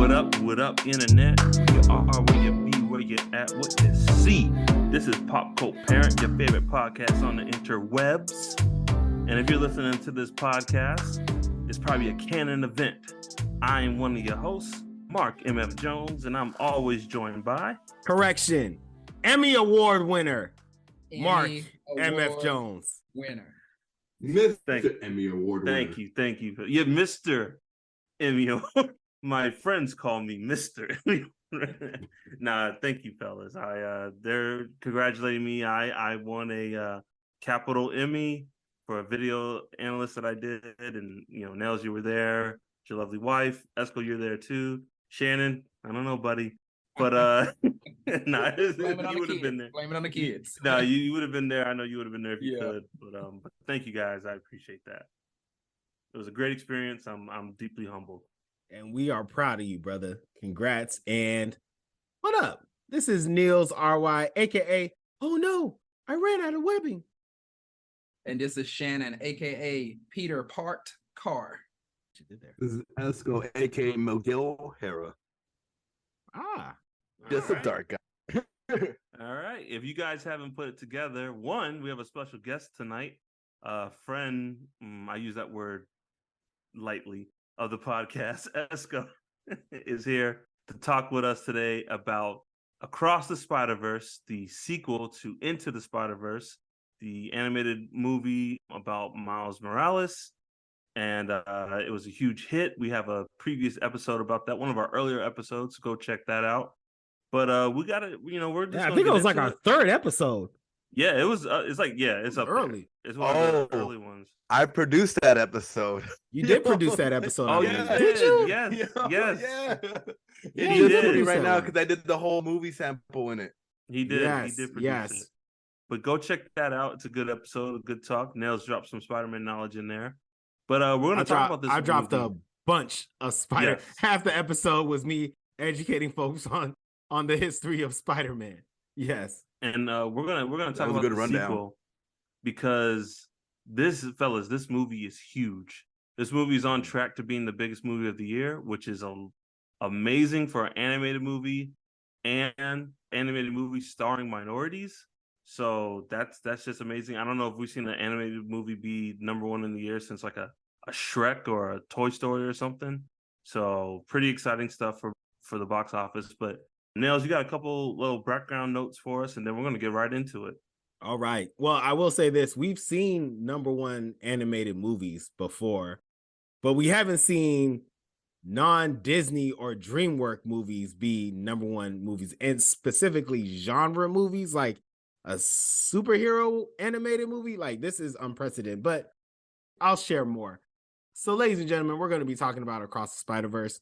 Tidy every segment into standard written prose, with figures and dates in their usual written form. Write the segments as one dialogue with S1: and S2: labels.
S1: What up, internet? You are where you be, where you at, what you see. This is Pop Cult Parent, your favorite podcast on the interwebs. And if you're listening to this podcast, it's probably a canon event. I am one of your hosts, Mark M.F. Jones, and I'm always joined by...
S2: Correction. Emmy Award winner, Mark M.F. Jones.
S3: Winner.
S4: Mr. Emmy Award winner.
S1: Thank you. You're Mr. Emmy Award. My friends call me Mr. Nah, thank you, fellas. They're congratulating me. I won a capital Emmy for a video analyst that I did, and Nels, you were there. Your lovely wife, Esco, you're there too. Shannon, I don't know, buddy, but nah, you would have been there.
S3: Blame it on the kids.
S1: No, you would have been there. I know you would have been there if you could. But thank you guys. I appreciate that. It was a great experience. I'm deeply humbled.
S2: And we are proud of you, brother. Congrats. And what up? This is Niels RY, aka oh no, I ran out of webbing.
S3: And this is Shannon, aka Peter Parked Car.
S4: This is Esco, aka McGill Hera. Just
S1: right.
S4: A dark guy.
S1: All right. If you guys haven't put it together, we have a special guest tonight. A friend, I use that word lightly, of the podcast, Esco, is here to talk with us today about Across the Spider-Verse, the sequel to Into the Spider-Verse, the animated movie about Miles Morales. And it was a huge hit. We have a previous episode about that, one of our earlier episodes. Go check that out. But we got to, we're just.
S2: I think it was like our third episode.
S1: Yeah, it was. It's up
S2: early.
S1: There. It's one of the early ones.
S4: I produced that episode.
S2: You did produce that episode.
S1: Oh,
S2: yeah.
S1: Did you?
S4: Yes.
S1: Yeah.
S4: He
S1: did
S4: right now because I did the whole movie sample in it.
S1: He did.
S2: Yes,
S1: he did produce it. But go check that out. It's a good episode, a good talk. Nels dropped some Spider-Man knowledge in there. But we're going to talk about this.
S2: I dropped a bunch of Spider.
S1: Yes.
S2: Half the episode was me educating folks on the history of Spider-Man. Yes.
S1: And we're gonna talk about the sequel because this movie is huge. This movie is on track to being the biggest movie of the year, which is amazing for an animated movie and animated movie starring minorities. So that's just amazing. I don't know if we've seen an animated movie be number one in the year since like a Shrek or a Toy Story or something. So pretty exciting stuff for the box office. But Nels, you got a couple little background notes for us, and then we're going to get right into it.
S2: All right. Well, I will say this. We've seen number one animated movies before, but we haven't seen non-Disney or DreamWorks movies be number one movies, and specifically genre movies like a superhero animated movie. Like, this is unprecedented, but I'll share more. So, ladies and gentlemen, we're going to be talking about Across the Spider-Verse.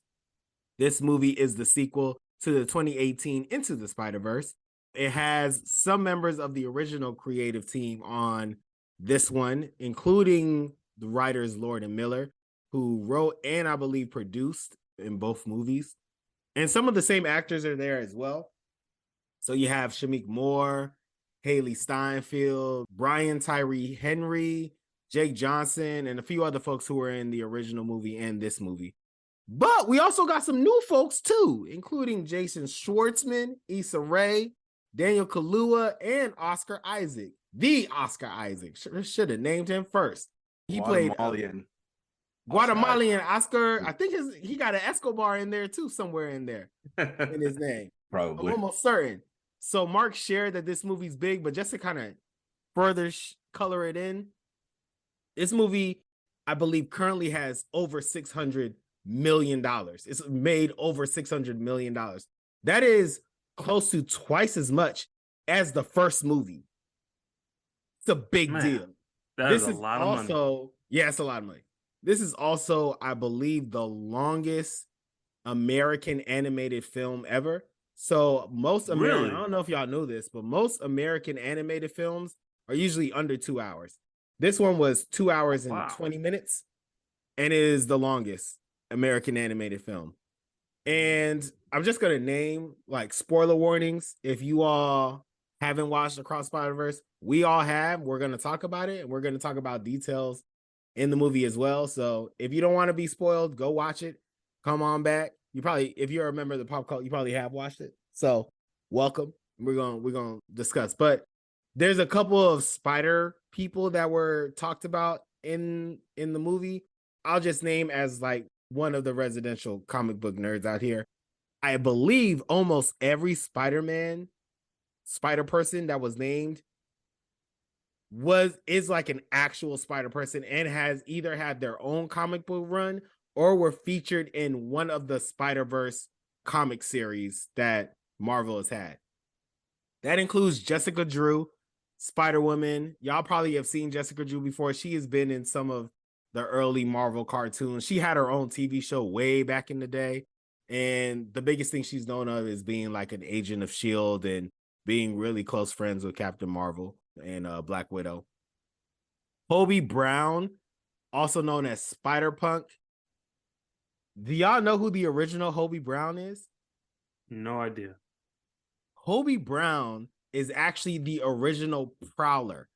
S2: This movie is the sequel to the 2018 Into the Spider-Verse. It has some members of the original creative team on this one, including the writers Lord and Miller, who wrote and I believe produced in both movies. And some of the same actors are there as well. So you have Shameik Moore, Haley Steinfeld, Brian Tyree Henry, Jake Johnson, and a few other folks who were in the original movie and this movie. But we also got some new folks too, including Jason Schwartzman, Issa Rae, Daniel Kaluuya, and Oscar Isaac. The Oscar Isaac. Should have named him first. He played Guatemalan Oscar. I think he got an Escobar in there too, somewhere in there in his name.
S4: Probably.
S2: I'm almost certain. So Mark shared that this movie's big, but just to kind of further color it in, this movie, I believe, currently has over $600 million. It's made over $600 million. That is close to twice as much as the first movie. It's a big deal.
S1: That is a lot of money.
S2: Yeah, it's a lot of money. This is also, I believe, the longest American animated film ever. So most American, I don't know if y'all know this, but most American animated films are usually under 2 hours. This one was 2 hours and 20 minutes, and it is the longest American animated film. And I'm just going to name like spoiler warnings. If you all haven't watched Across Spider-Verse, we all have. We're going to talk about it, and we're going to talk about details in the movie as well. So if you don't want to be spoiled, go watch it. Come on back. You probably, if you're a member of the pop cult, you probably have watched it. So welcome. We're gonna discuss. But there's a couple of spider people that were talked about in the movie. I'll just name as like one of the residential comic book nerds out here. I believe almost every Spider-Man spider person that was named is like an actual spider person and has either had their own comic book run or were featured in one of the Spider-Verse comic series that Marvel has had. That includes Jessica Drew, Spider-Woman. Y'all probably have seen Jessica Drew before. She has been in some of the early Marvel cartoons. She had her own TV show way back in the day. And the biggest thing she's known of is being like an agent of S.H.I.E.L.D. and being really close friends with Captain Marvel and Black Widow. Hobie Brown, also known as Spider-Punk. Do y'all know who the original Hobie Brown is?
S1: No idea.
S2: Hobie Brown is actually the original Prowler.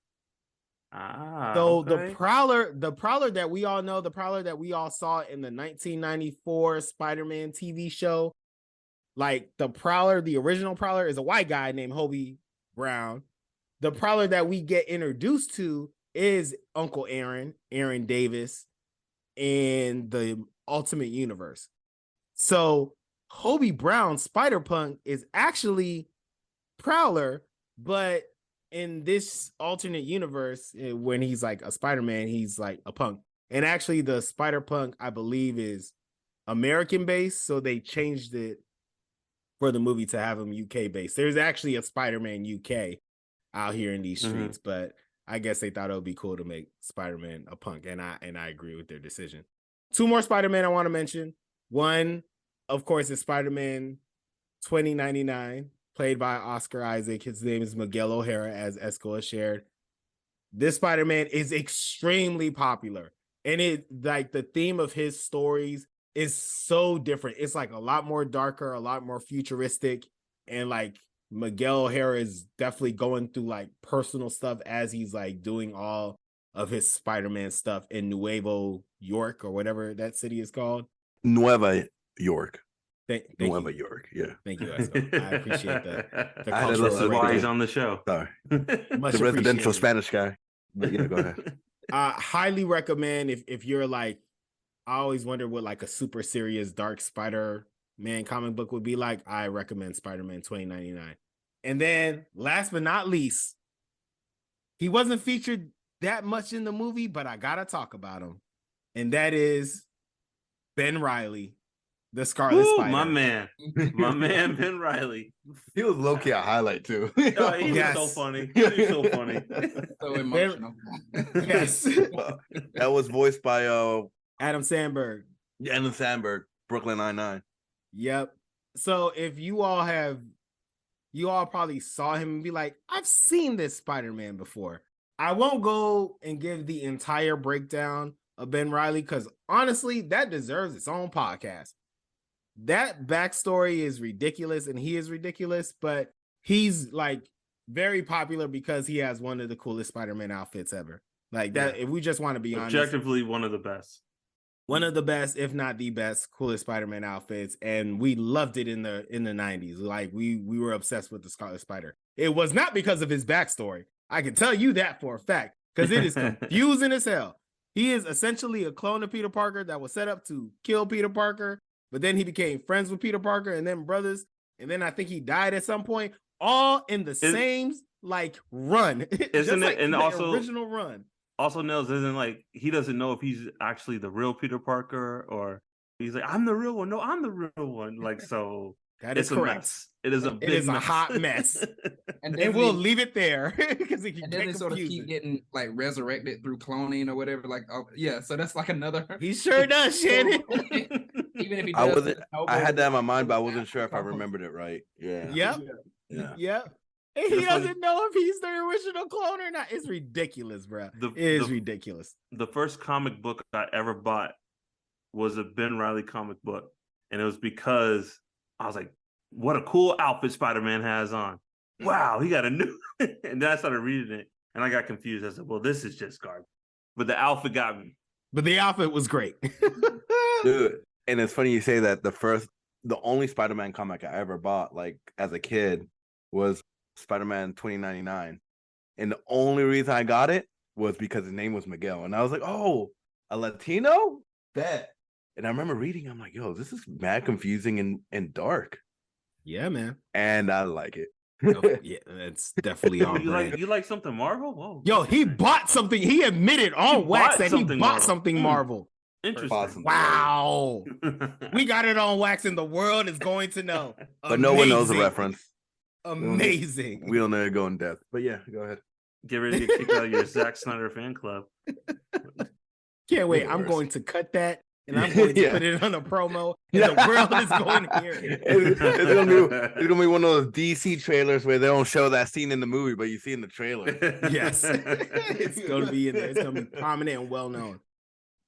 S1: So
S2: okay. the Prowler that we all know, the Prowler that we all saw in the 1994 Spider-Man TV show, like the Prowler, the original Prowler is a white guy named Hobie Brown. The Prowler that we get introduced to is Uncle Aaron Davis in the Ultimate Universe. So Hobie Brown, Spider-Punk, is actually Prowler, but in this alternate universe, when he's like a Spider-Man, he's like a punk. And actually the Spider-Punk, I believe, is American based, so they changed it for the movie to have him UK based. There's actually a Spider-Man UK out here in these streets, but I guess they thought it would be cool to make Spider-Man a punk, and I agree with their decision. Two more Spider-Man I want to mention. One, of course, is Spider-Man 2099, played by Oscar Isaac. His name is Miguel O'Hara, as Esco has shared. This Spider-Man is extremely popular, and it like the theme of his stories is so different. It's like a lot more darker, a lot more futuristic, and like Miguel O'Hara is definitely going through like personal stuff as he's like doing all of his Spider-Man stuff in Nuevo York or whatever that city is called.
S4: Nueva York.
S2: Thank
S4: Nueva
S2: you.
S4: York. Yeah.
S2: Thank you, Esco. I appreciate the
S4: I had to
S1: This is
S4: listen
S1: why
S4: to
S1: he's
S4: it.
S1: on the show.
S4: Sorry.
S2: Much
S4: The residential
S2: appreciated.
S4: Spanish guy. But yeah, go ahead.
S2: Highly recommend if you're like, I always wonder what like a super serious dark Spider-Man comic book would be like. I recommend Spider-Man 2099. And then last but not least, he wasn't featured that much in the movie, but I gotta talk about him. And that is Ben Reilly, the Scarlet Spider.
S1: My man Ben Reilly.
S4: He was low-key a highlight too.
S1: He was
S2: Yes.
S1: so funny. He was so funny.
S3: So emotional.
S2: Yes.
S4: That was voiced by
S2: Adam Sandberg.
S4: Adam Sandberg, Brooklyn Nine-Nine.
S2: Yep. So if you all probably saw him and be like, I've seen this Spider-Man before. I won't go and give the entire breakdown of Ben Reilly because honestly, that deserves its own podcast. That backstory is ridiculous and he is ridiculous, but he's like very popular because he has one of the coolest Spider-Man outfits ever. Like that, if we just want to be honest.
S1: Objectively, one of the best.
S2: One of the best, if not the best, coolest Spider-Man outfits, and we loved it in the 90s. Like we were obsessed with the Scarlet Spider. It was not because of his backstory. I can tell you that for a fact, because it is confusing as hell. He is essentially a clone of Peter Parker that was set up to kill Peter Parker, but then he became friends with Peter Parker and then brothers, and then I think he died at some point, all in the same like run.
S1: Isn't
S2: like
S1: it? And
S2: the
S1: also
S2: original run.
S1: Also, Nels isn't like he doesn't know if he's actually the real Peter Parker or he's like, I'm the real one. No, I'm the real one. Like, so
S2: that is
S1: it's
S2: correct.
S1: A mess. It is a big
S2: it is
S1: mess.
S2: a hot mess.
S3: And
S2: we'll leave it there because it can
S3: and
S2: get
S3: then they sort of keep getting like resurrected through cloning or whatever. Like, oh yeah, so that's like another.
S2: He sure does, Shannon.
S3: Even if he
S4: I
S3: does,
S4: wasn't. I had that in my mind, but I wasn't sure if I remembered it right. Yeah.
S2: Yep.
S4: Yeah.
S2: Yep. And he doesn't know if he's the original clone or not. It's ridiculous, bro. It is ridiculous.
S1: The first comic book I ever bought was a Ben Reilly comic book. And it was because I was like, what a cool outfit Spider-Man has on. Wow, he got a new. And then I started reading it and I got confused. I said, well, this is just garbage. But the outfit got me.
S2: But the outfit was great.
S4: Dude, and it's funny you say that. The first the only Spider-Man comic I ever bought, like as a kid, was Spider-Man 2099. And the only reason I got it was because his name was Miguel. And I was like, oh, a Latino? Bet. And I remember reading, I'm like, yo, this is mad confusing and dark.
S2: Yeah, man.
S4: And I like it.
S2: Yeah, that's definitely on brand.
S1: You like something Marvel? Whoa.
S2: Yo, he bought something. He admitted on wax that he bought something Marvel.
S1: Interesting.
S2: Wow. We got it on wax and the world is going to know.
S4: But no one knows the reference.
S2: Amazing.
S4: We don't know to go in depth. But yeah, go ahead.
S1: Get ready to get kicked out of your Zack Snyder fan club.
S2: Can't wait. I'm going to cut that and I'm going to put it on a promo and the world is going to hear it.
S4: It's gonna be one of those DC trailers where they don't show that scene in the movie, but you see in the trailer.
S2: Yes. It's gonna be in there. It's gonna be prominent and well known.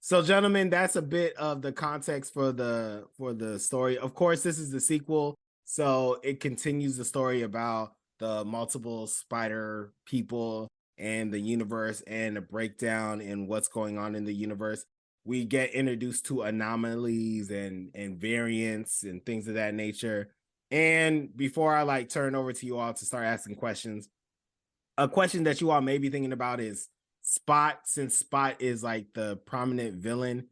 S2: So, gentlemen, that's a bit of the context for the story. Of course, this is the sequel, so it continues the story about the multiple spider people and the universe and a breakdown in what's going on in the universe. We get introduced to anomalies and variants and things of that nature. And before I turn over to you all to start asking questions, a question that you all may be thinking about is Spot, since Spot is the prominent villain,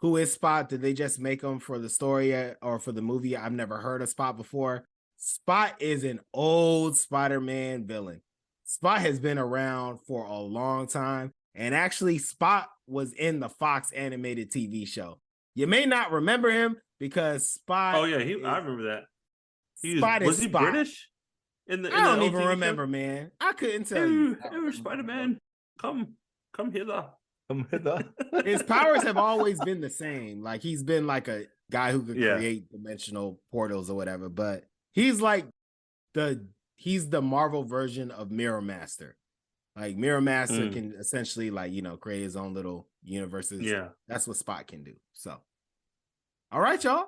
S2: who is Spot? Did they just make him for the story or for the movie? I've never heard of Spot before. Spot is an old Spider-Man villain. Spot has been around for a long time. And actually, Spot was in the Fox animated TV show. You may not remember him because Spot.
S1: Oh, yeah, I remember that. Was he
S2: Spot.
S1: British? I
S2: don't even remember, man. I couldn't tell you.
S1: Spider-Man, come hither.
S4: Come hither.
S2: His powers have always been the same. He's been a guy who could create dimensional portals or whatever. But he's he's the Marvel version of Mirror Master. Mirror Master can essentially create his own little universes.
S1: Yeah.
S2: That's what Spot can do. So, all right, y'all.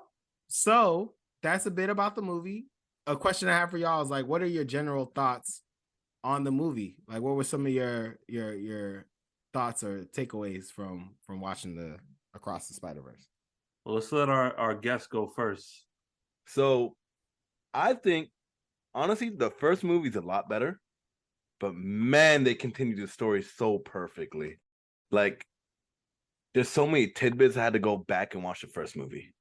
S2: So that's a bit about the movie. A question I have for y'all is what are your general thoughts on the movie? What were some of your thoughts or takeaways from watching the Across the Spider-Verse?
S1: Well, let's let our guests go first.
S4: So I think honestly the first movie's a lot better. But man, they continue the story so perfectly. There's so many tidbits I had to go back and watch the first movie.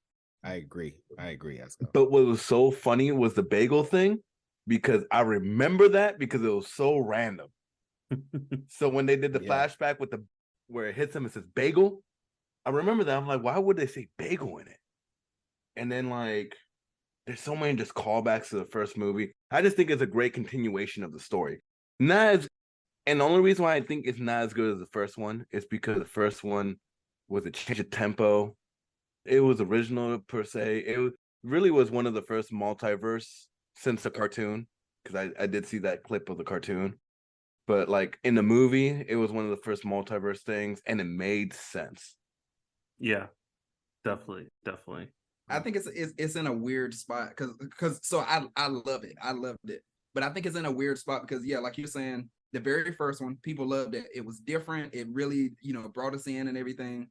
S2: I agree, Esco.
S4: But what was so funny was the bagel thing, because I remember that because it was so random. So when they did the flashback with where it hits him, it says bagel. I remember that. I'm like, why would they say bagel in it? And then there's so many just callbacks to the first movie. I just think it's a great continuation of the story. And the only reason why I think it's not as good as the first one is because the first one was a change of tempo. It was original per se. It really was one of the first multiverse since the cartoon, because I did see that clip of the cartoon. But in the movie, it was one of the first multiverse things, and it made sense.
S1: Yeah, definitely.
S3: I think it's in a weird spot because I love it. I loved it. But I think it's in a weird spot because, like you're saying, the very first one, people loved it. It was different. It really, brought us in and everything.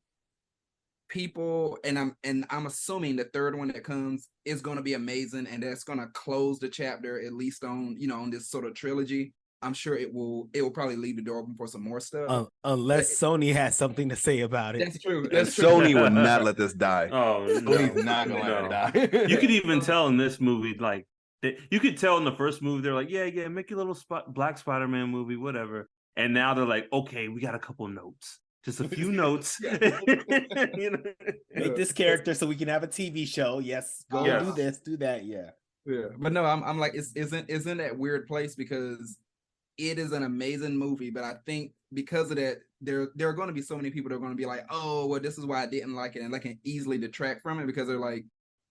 S3: People, and I'm assuming the third one that comes is going to be amazing, and that's going to close the chapter at least on on this sort of trilogy. I'm sure it will probably leave the door open for some more stuff.
S2: Unless Sony has something to say about it.
S3: That's true.
S4: Sony would not let this die.
S1: Oh,
S4: Sony's not going to let it die.
S1: You could even tell in this movie, you could tell in the first movie, they're yeah, make your little Black Spider-Man movie, whatever. And now they're okay, we got a couple notes. Just a few notes.
S2: Make this character so we can have a TV show. Yes, go do this, do that. Yeah.
S3: But no, I'm it's in that weird place because it is an amazing movie. But I think because of that, there are going to be so many people that are going to be oh, well, this is why I didn't like it, and they can easily detract from it because they're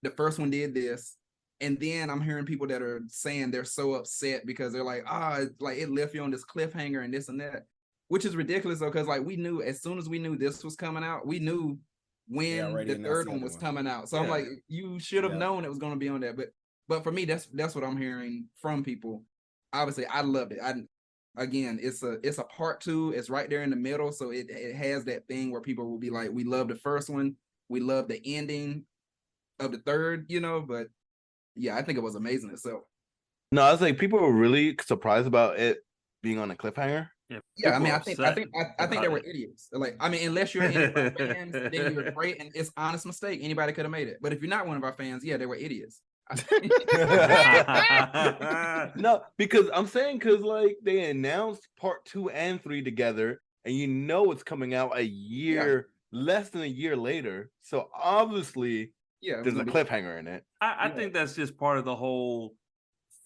S3: the first one did this. And then I'm hearing people that are saying they're so upset because they're it left you on this cliffhanger and this and that, which is ridiculous though, because we knew as soon as we knew this was coming out, we knew when the third one was coming out. So I'm you should have known it was going to be on that. But for me, that's what I'm hearing from people. Obviously, I loved it. Again, it's a part 2. It's right there in the middle, so it has that thing where people will be we love the first one, we love the ending. of the third, you know, but yeah, I think it was amazing itself.
S4: No, I was like, people were really surprised about it being on a cliffhanger.
S3: Yeah, I mean, I
S1: upset
S3: think they were idiots. Like, I mean, unless you're any of our fans, then you're great, and it's honest mistake. Anybody could have made it, but if you're not one of our fans, yeah, they were idiots.
S4: No, because I'm saying like they announced part 2 and 3 together, and you know it's coming out a year, less than a year later. So obviously, there's a cliffhanger in it.
S1: I think that's just part of the whole.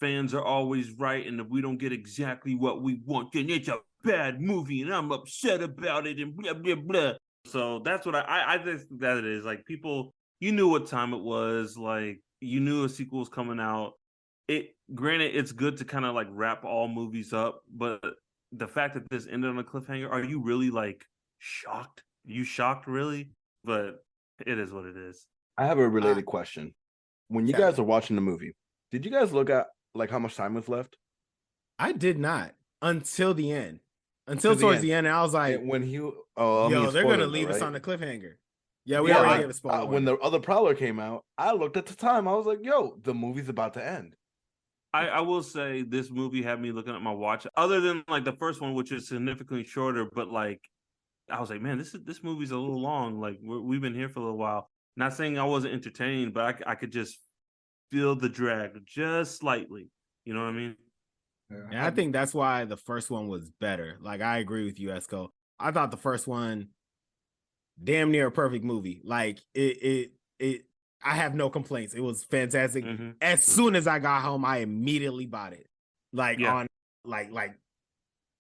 S1: Fans are always right, and if we don't get exactly what we want, then it's a bad movie, and I'm upset about it, and blah blah blah. So that's what I think that it is. Like, people, you knew what time it was. Like, you knew a sequel was coming out. Granted, it's good to kind of like wrap all movies up, but the fact that this ended on a cliffhanger, are you really like shocked? You shocked, really? But it is what it is.
S4: I have a related question. When you guys are watching the movie, did you guys look at like how much time was left?
S2: I did not until the end. Until towards the end, I was like,
S4: when he,
S2: they're gonna leave us on the cliffhanger. Yeah, we already gave a spoiler.
S4: When the other Prowler came out, I looked at the time. I was like, yo, the movie's about to end.
S1: I will say this movie had me looking at my watch. Other than like the first one, which is significantly shorter, but like I was like, man, this movie's a little long. Like we've been here for a little while. Not saying I wasn't entertained, but I could just feel the drag just slightly. You know what I mean?
S2: Yeah, I think that's why the first one was better. Like, I agree with you, Esco. I thought the first one, damn near a perfect movie. Like, I have no complaints. It was fantastic. Mm-hmm. As soon as I got home, I immediately bought it. Like, on like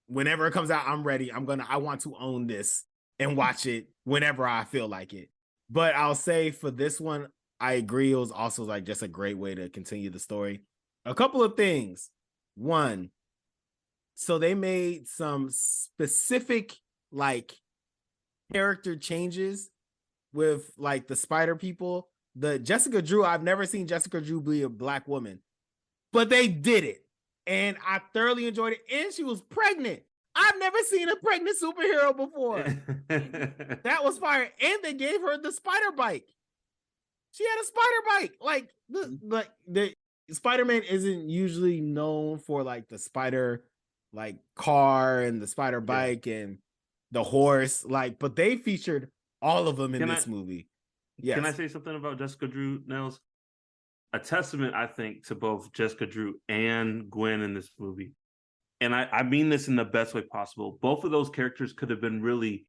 S2: whenever it comes out, I'm ready. I want to own this and watch it whenever I feel like it. But I'll say for this one, I agree. It was also like just a great way to continue the story. A couple of things. One, so they made some specific like character changes with like the spider people. The Jessica Drew, I've never seen Jessica Drew be a black woman, but they did it. And I thoroughly enjoyed it. And she was pregnant. I've never seen a pregnant superhero before. That was fire. And they gave her the spider bike. She had a spider bike. Like the Spider-Man isn't usually known for like the spider like car and the spider bike and the horse, like, but they featured all of them in this movie. Yes.
S1: Can I say something about Jessica Drew, Nels? A testament, I think, to both Jessica Drew and Gwen in this movie. And I mean this in the best way possible. Both of those characters could have been really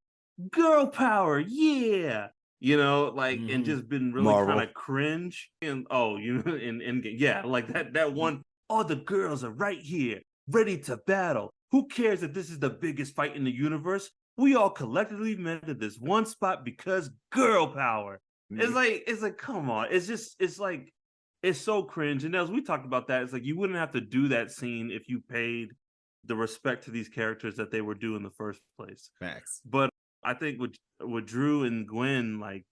S1: girl power, yeah. You know, like, and just been really kind of cringe. And like that one, all the girls are right here, ready to battle. Who cares if this is the biggest fight in the universe? We all collectively met at this one spot because girl power. It's like, come on. It's so cringe. And as we talked about that, it's like you wouldn't have to do that scene if you paid the respect to these characters that they were due in the first place.
S2: Facts.
S1: But I think with Drew and Gwen, like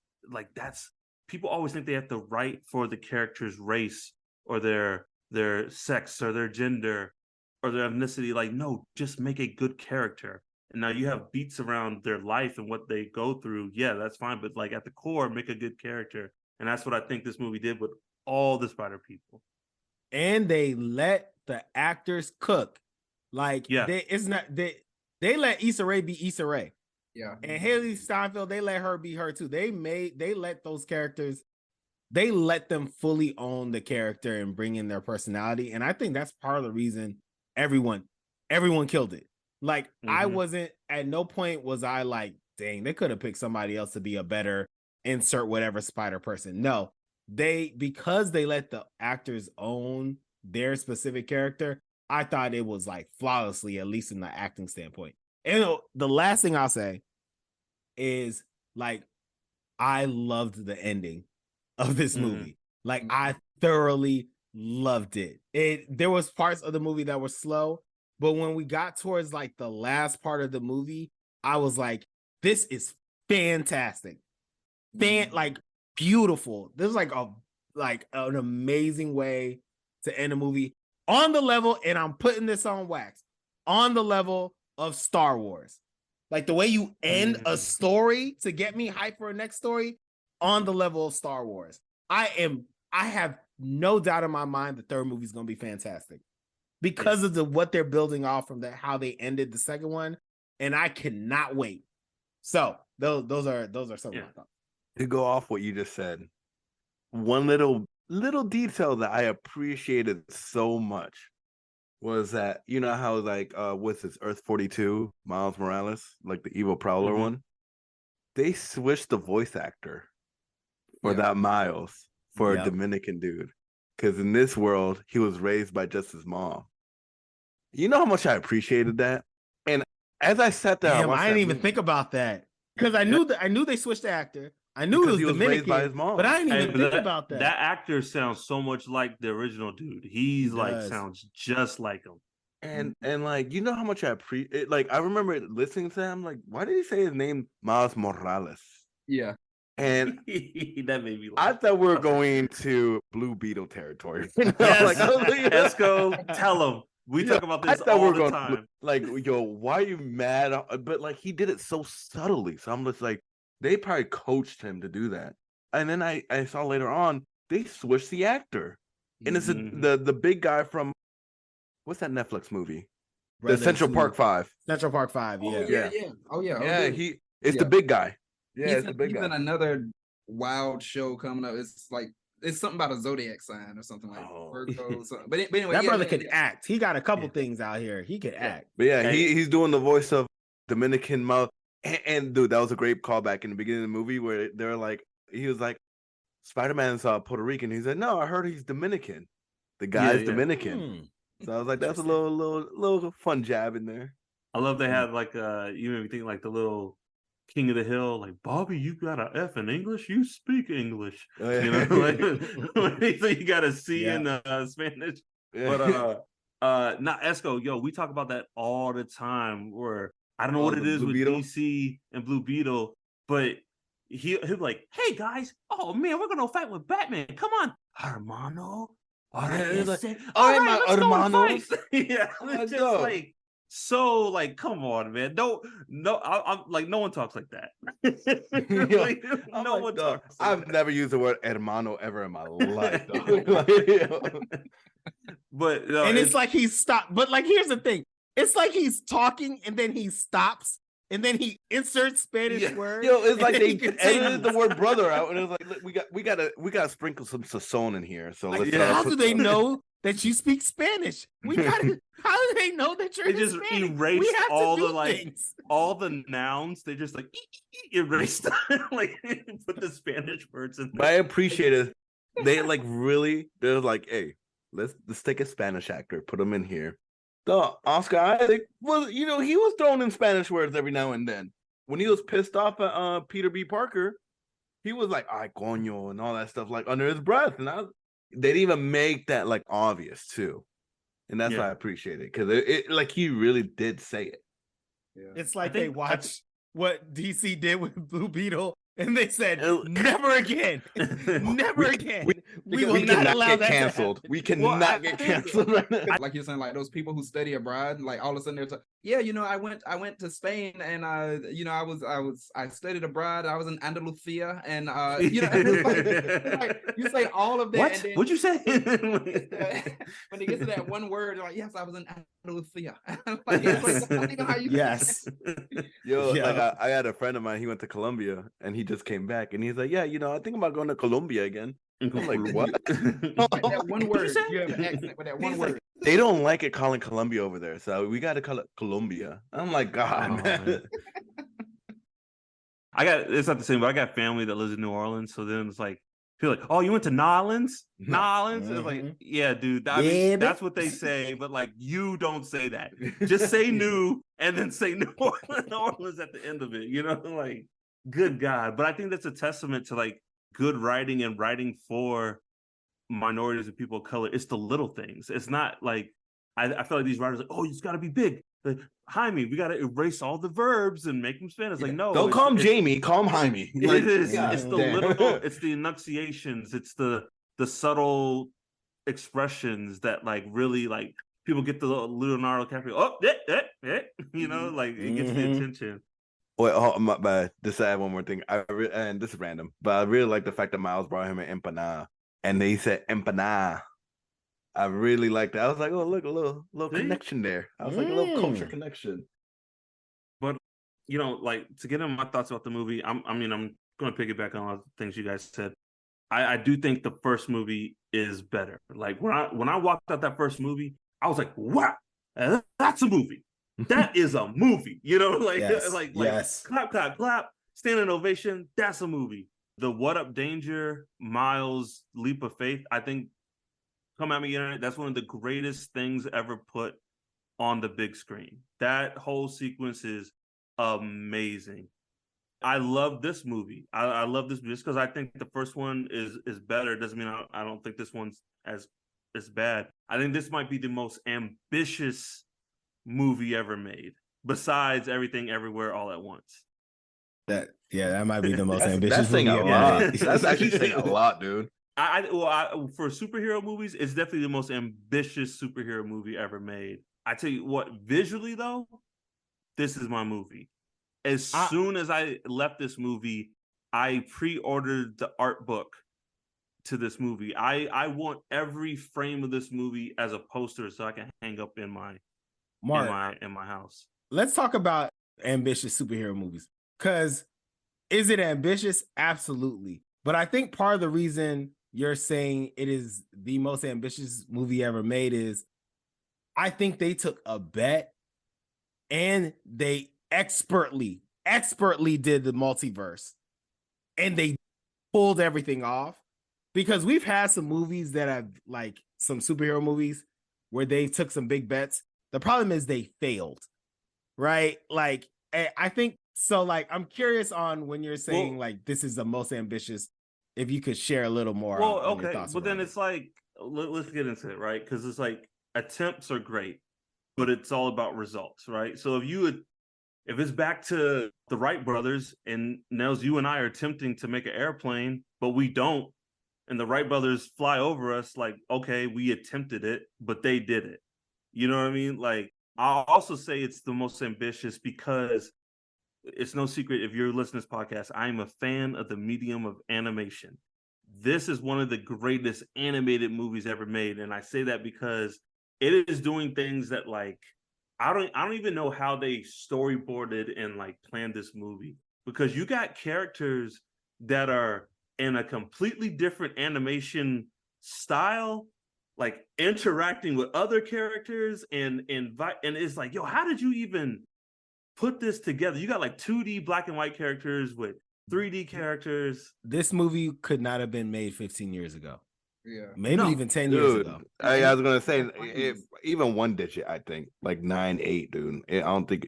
S1: that's, people always think they have to write for the character's race or their sex or their gender or their ethnicity. Like, no, just make a good character. And now you have beats around their life and what they go through. Yeah, that's fine. But like at the core, make a good character. And that's what I think this movie did with all the Spider people.
S2: And they let the actors cook. Like, they let Issa Rae be Issa Rae.
S3: Yeah.
S2: And Haley Steinfeld, they let her be her too. They let those characters, they let them fully own the character and bring in their personality. And I think that's part of the reason everyone killed it. Like, I wasn't, at no point was I like, dang, they could have picked somebody else to be a better insert whatever spider person. No, because they let the actors own their specific character, I thought it was like flawlessly, at least in the acting standpoint. And the last thing I'll say is, like, I loved the ending of this movie. Like, I thoroughly loved it. There was parts of the movie that were slow, but when we got towards like the last part of the movie, I was like, this is fantastic. Like, beautiful. This is like an amazing way to end a movie on the level, and I'm putting this on wax, on the level of Star Wars. Like, the way you end a story to get me hyped for a next story, on the level of Star Wars. I have no doubt in my mind the third movie is going to be fantastic because of what they're building off from how they ended the second one, and I cannot wait. So those are some of my thoughts.
S4: To go off what you just said, one little detail that I appreciated so much was that, you know how like what's this, Earth 42, Miles Morales, like the evil Prowler one, they switched the voice actor for that Miles for a Dominican dude, because in this world he was raised by just his mom. You know how much I appreciated that. And as I sat there,
S2: I didn't even think about that, because I knew they switched the actor. I knew he was Dominican, raised by his mom, but I didn't even think about that.
S1: That actor sounds so much like the original dude. He sounds just like him.
S4: And like, you know how much I appreciate. Like, I remember listening to him. Like, why did he say his name Miles Morales?
S3: Yeah,
S1: and that made me
S4: laugh. I thought we were going to Blue Beetle territory.
S1: Esco, tell him. We talk about this all the time.
S4: Like, yo, why are you mad? But like, he did it so subtly. So I'm just like, they probably coached him to do that. And then I saw later on they switched the actor, and it's the big guy from what's that Netflix movie? The Central Park 5.
S2: Central Park 5. Yeah.
S4: It's the big guy. Yeah, it's the big guy.
S3: He's in another wild show coming up. It's like it's something about a zodiac sign or something like Virgo. Something. But anyway,
S2: that brother could act. He got a couple things out here. He could act.
S4: But he's doing the voice of Dominican Miles. And dude, that was a great callback in the beginning of the movie where they're like, he was like, Spider-Man's Puerto Rican. He said, no, I heard he's Dominican. The guy's Dominican. So I was like, that's a little fun jab in there.
S1: I love they had like you made me think like the little King of the Hill, like, Bobby, you got an F in English, you speak English. You know, like so you got a C in Spanish. But not Esco, yo, we talk about that all the time. Where I don't know what it is with Beetle? DC and Blue Beetle, but he'll be like, hey guys, oh man, we're gonna fight with Batman. Come on, hermano. All right, let's go fight. Yeah, it's just like so like, come on, man. I'm like, no one talks like that. Like, no one talks.
S4: I've never used the word hermano ever in my life.
S2: But and it's like he stopped. But like, here's the thing. It's like he's talking and then he stops and then he inserts Spanish words.
S4: Yo, it's like they edited the word brother out and it was like, we gotta sprinkle some sazon in here. So
S2: like, how do they know that you speak Spanish? How do they know that you're
S1: just erased all the things. All the nouns. They just like erased like put the Spanish words in there.
S4: But I appreciate it. They like really, they're like, hey, let's take a Spanish actor, put him in here. The Oscar Isaac was, he was throwing in Spanish words every now and then. When he was pissed off at Peter B. Parker, he was like, ay, coño, and all that stuff, like under his breath. And they didn't even make that like obvious too. And that's why I appreciate it. Because it like he really did say it.
S2: Yeah. It's like they watched what DC did with Blue Beetle. And they said, never again. Never again. We will not allow that canceled.
S4: We cannot get canceled right now.
S3: Like you're saying, like those people who study abroad, like all of a sudden they're I went to Spain and I studied abroad. I was in Andalusia and it's like you say all of that.
S1: What?
S3: And then,
S1: what'd you say?
S3: when they get to that one word, they're like, yes, I was in Andalusia.
S2: Yes.
S4: Yo, like I had a friend of mine, he went to Colombia and he just came back and he's like, yeah, I think about going to Colombia again. I'm like, what?
S3: That one word. You have an accent with that one word.
S4: They don't like it calling Colombia over there, so we got to call it Colombia. I'm like, God, man.
S1: It's not the same, but I got family that lives in New Orleans, so then it's like, feel like, oh, you went to Nolans? Nolans? It's like, yeah, dude. I mean, that's what they say, but like, you don't say that. Just say new and then say New Orleans at the end of it. Like, good God. But I think that's a testament to like good writing and writing for minorities and people of color. It's the little things. It's not like I feel like these writers are like, oh, you just got to be big. Like, Jaime, we got to erase all the verbs and make them Spanish. Like, no,
S4: don't call him Jamie, call him Jaime.
S1: It is. It's the little. It's the enunciations. It's the subtle expressions that like really like people get the Leonardo DiCaprio. Oh, like it gets the attention.
S4: Wait, oh, my bad. Just to add one more thing. And this is random, but I really like the fact that Miles brought him an empanada, and he said empanada. I really like that. I was like, oh, look, a little connection there. I was like, a little culture connection.
S1: But like, to get into my thoughts about the movie, I'm going to piggyback on all the things you guys said. I do think the first movie is better. Like when I walked out that first movie, I was like, wow, that's a movie. That is a movie.
S2: Yes.
S1: like
S2: yes.
S1: clap, clap, clap, standing ovation. That's a movie. The What Up Danger, Miles Leap of Faith, I think, come at me internet, that's one of the greatest things ever put on the big screen. That whole sequence is amazing. I love this movie. I love this just because I think the first one is better. Doesn't mean I don't think this one's as bad. I think this might be the most ambitious movie ever made, besides Everything Everywhere All at Once.
S2: That might be the most ambitious
S4: that's saying
S2: movie
S4: a
S2: ever
S4: lot.
S2: made.
S4: That's actually saying a lot, dude.
S1: For superhero movies, it's definitely the most ambitious superhero movie ever made. I tell you what, visually though, this is my movie. As soon as I left this movie, I pre-ordered the art book to this movie. I want every frame of this movie as a poster so I can hang up in my house.
S2: Let's talk about ambitious superhero movies. Because is it ambitious? Absolutely. But I think part of the reason you're saying it is the most ambitious movie ever made is I think they took a bet and they expertly did the multiverse and they pulled everything off, because we've had some movies that have, like, some superhero movies where they took some big bets. The problem is they failed, right? Like, I think so. Like, I'm curious on when you're saying like this is the most ambitious, if you could share a little more on your thoughts.
S1: But then it's like, let's get into it, right? Because it's like, attempts are great, but it's all about results, right? So if it's back to the Wright brothers and Nels, you and I are attempting to make an airplane, but we don't, and the Wright brothers fly over us, like, okay, we attempted it, but they did it. You know what I mean? Like, I'll also say it's the most ambitious because it's no secret, if you're listening to this podcast, I'm a fan of the medium of animation. This is one of the greatest animated movies ever made. And I say that because it is doing things that, like, I don't even know how they storyboarded and, like, planned this movie, because you got characters that are in a completely different animation style, like interacting with other characters and it's like, yo, how did you even put this together? You got like 2D black and white characters with 3D characters.
S2: This movie could not have been made 15 years ago.
S3: Yeah,
S2: maybe even 10 years ago.
S4: I was gonna say even one digit. I think like 9, 8, dude. I don't think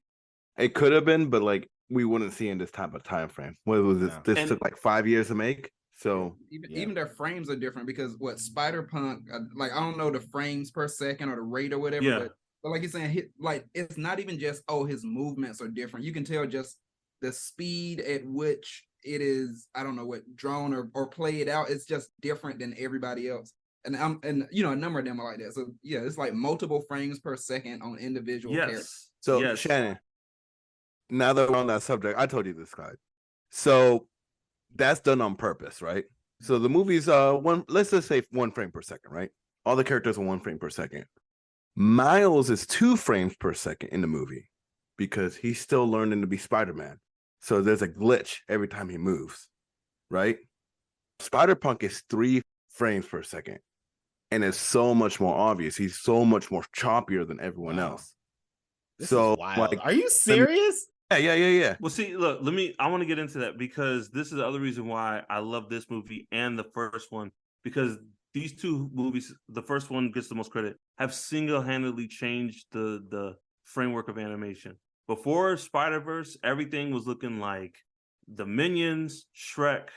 S4: it could have been, but like we wouldn't see in this type of time frame. What was this? No. This took like 5 years to make. So
S3: even their frames are different, because what Spider-Punk, like, I don't know the frames per second or the rate or whatever, but like you're saying, like, it's not even just, his movements are different. You can tell just the speed at which it is, I don't know what, drawn or played out. It's just different than everybody else. And a number of them are like that. So yeah, it's like multiple frames per second on individual characters.
S4: So Shannon, now that we're on that subject, I told you this, guy. So that's done on purpose, right? So the movie's let's just say 1 frame per second, right? All the characters are 1 frame per second. Miles is 2 frames per second in the movie because he's still learning to be Spider-Man. So there's a glitch every time he moves, right? Spider-Punk is 3 frames per second, and it's so much more obvious. He's so much more choppier than everyone else.
S2: This is wild. Like, are you serious?
S4: Yeah.
S1: Well, see, look, I want to get into that, because this is the other reason why I love this movie and the first one, because these two movies, the first one gets the most credit, have single-handedly changed the framework of animation. Before Spider-Verse, everything was looking like the Minions, Shrek,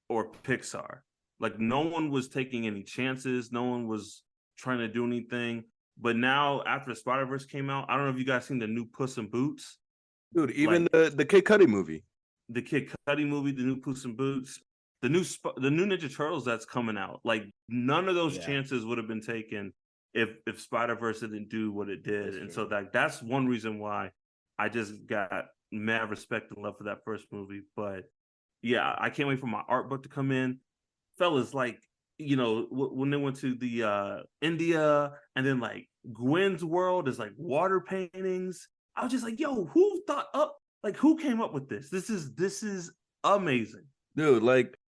S1: or Pixar. Like, no one was taking any chances. No one was trying to do anything. But now, after Spider-Verse came out, I don't know if you guys seen the new Puss in Boots.
S4: Dude, even like, the Kid Cudi movie.
S1: The Kid Cudi movie, the new Puss in Boots, the new Ninja Turtles that's coming out. Like, none of those chances would have been taken if Spider-Verse didn't do what it did. That's one reason why I just got mad respect and love for that first movie. But yeah, I can't wait for my art book to come in. Fellas, like, when they went to the India, and then like Gwen's world is like water paintings. I was just like, yo, who came up with this? This is amazing.
S4: Dude, like,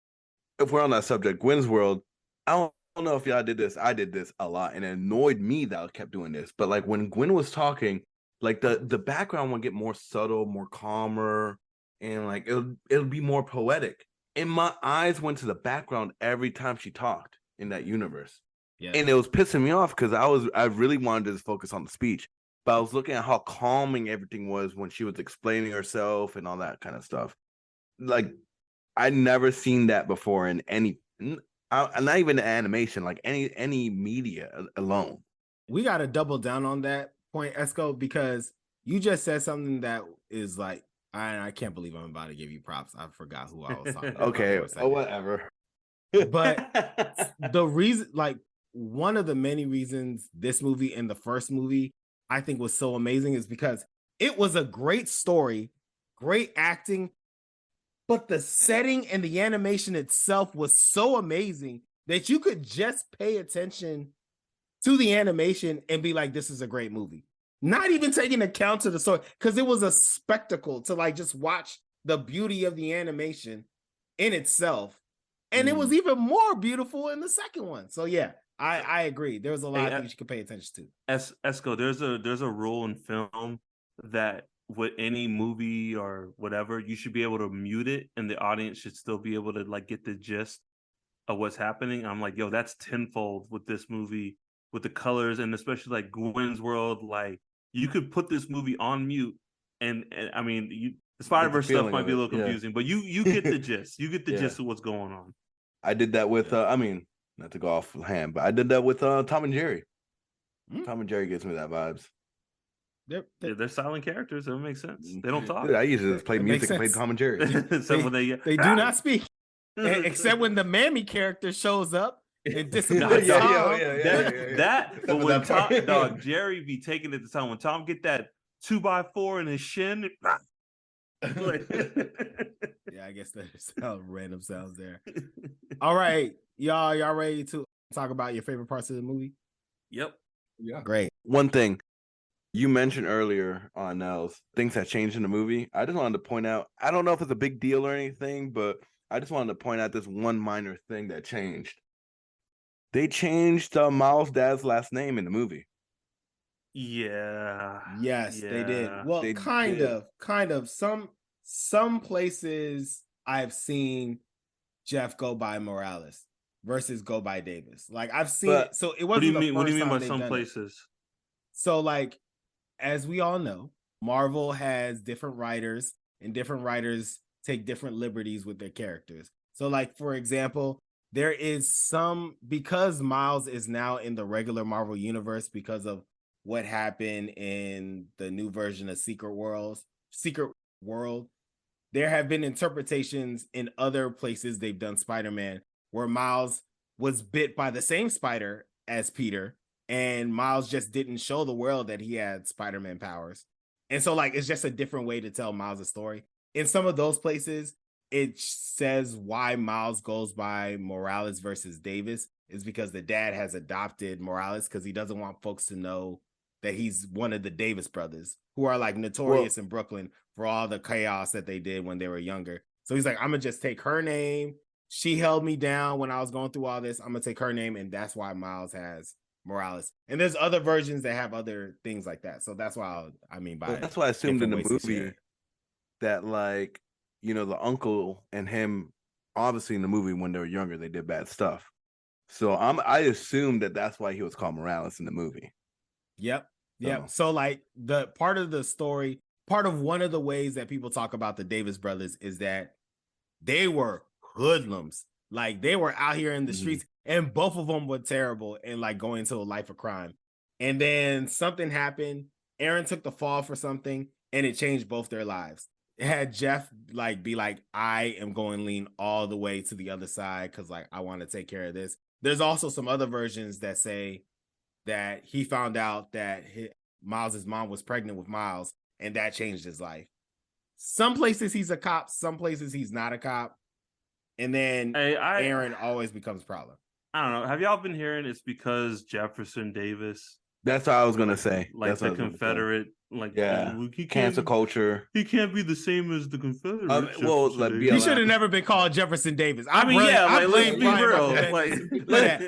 S4: if we're on that subject, Gwen's world, I don't know if y'all did this. I did this a lot, and it annoyed me that I kept doing this. But like when Gwen was talking, like the background would get more subtle, more calmer, and like it'll be more poetic. And my eyes went to the background every time she talked in that universe. Yeah. And it was pissing me off because I really wanted to just focus on the speech. But I was looking at how calming everything was when she was explaining herself and all that kind of stuff. Like, I'd never seen that before in any, not even animation, like any media alone.
S2: We got to double down on that point, Esco, because you just said something that is like, I can't believe I'm about to give you props. I forgot who I was talking about.
S4: Okay, whatever.
S2: But the reason, like, one of the many reasons this movie and the first movie I think was so amazing is because it was a great story, great acting, but the setting and the animation itself was so amazing that you could just pay attention to the animation and be like, this is a great movie. Not even taking account to the story, because it was a spectacle to like just watch the beauty of the animation in itself. And it was even more beautiful in the second one. So yeah, I agree. There was a lot of things you could pay attention to.
S1: Esco, there's a rule in film that with any movie or whatever, you should be able to mute it and the audience should still be able to like get the gist of what's happening. I'm like, yo, that's tenfold with this movie, with the colors, and especially like Gwen's world. Like, you could put this movie on mute, and I mean, the Spider-Verse stuff might be a little confusing, but you get the gist. You get the gist of what's going on.
S4: I did that with I mean, not to go off hand, but I did that with Tom and Jerry. Tom and Jerry gives me that vibes.
S1: They're silent characters, so it makes sense. They don't talk.
S4: Dude, I usually just play music and play Tom and Jerry.
S2: They do not speak, except when the Mammy character shows up. It disappoints
S1: But when Tom, Jerry be taking it to Tom. When Tom get that 2x4 in his shin.
S2: Yeah, I guess there's some random sounds there. All right, y'all ready to talk about your favorite parts of the movie?
S1: Yep.
S2: Yeah. Great.
S4: One thing you mentioned earlier on Nels, things that changed in the movie. I just wanted to point out, I don't know if it's a big deal or anything, but I just wanted to point out this one minor thing that changed. They changed Miles' dad's last name in the movie.
S1: Yeah.
S2: Yes, they did. Well, they kind of. Some places I've seen Jeff go by Morales versus go by Davis. Like, I've seen it. So it wasn't the first time.
S1: What do you mean by some places?
S2: So, like, as we all know, Marvel has different writers, and different writers take different liberties with their characters. So, like, for example, there is because Miles is now in the regular Marvel universe because of what happened in the new version of Secret World. There have been interpretations in other places they've done Spider-Man where Miles was bit by the same spider as Peter, and Miles just didn't show the world that he had Spider-Man powers. And so, like, it's just a different way to tell Miles' story. In some of those places, it says why Miles goes by Morales versus Davis is because the dad has adopted Morales because he doesn't want folks to know that he's one of the Davis brothers, who are like notorious in Brooklyn for all the chaos that they did when they were younger. So he's like, I'm gonna just take her name. She held me down when I was going through all this. I'm gonna take her name, and that's why Miles has Morales. And there's other versions that have other things like that. So that's why I mean by
S4: that's why I assumed in the movie that, like, you know, the uncle and him, obviously in the movie when they were younger, they did bad stuff. So I assumed that that's why he was called Morales in the movie.
S2: Yep. So like the part of the story, part of one of the ways that people talk about the Davis brothers is that they were hoodlums. Like, they were out here in the streets, and both of them were terrible and like going to a life of crime. And then something happened. Aaron took the fall for something, and it changed both their lives. It had Jeff like be like, I am going to lean all the way to the other side because like I want to take care of this. There's also some other versions that say that he found out that Miles's mom was pregnant with Miles, and that changed his life. some places he's a cop, some places he's not a cop. And then Aaron always becomes Prowler.
S1: I don't know. Have y'all been hearing it's because Jefferson Davis?
S4: That's what I was gonna say.
S1: Like
S4: That's
S1: the Confederate,
S4: cancel culture.
S1: He can't be the same as the Confederate.
S2: He should have never been called Jefferson Davis.
S1: Let's be real.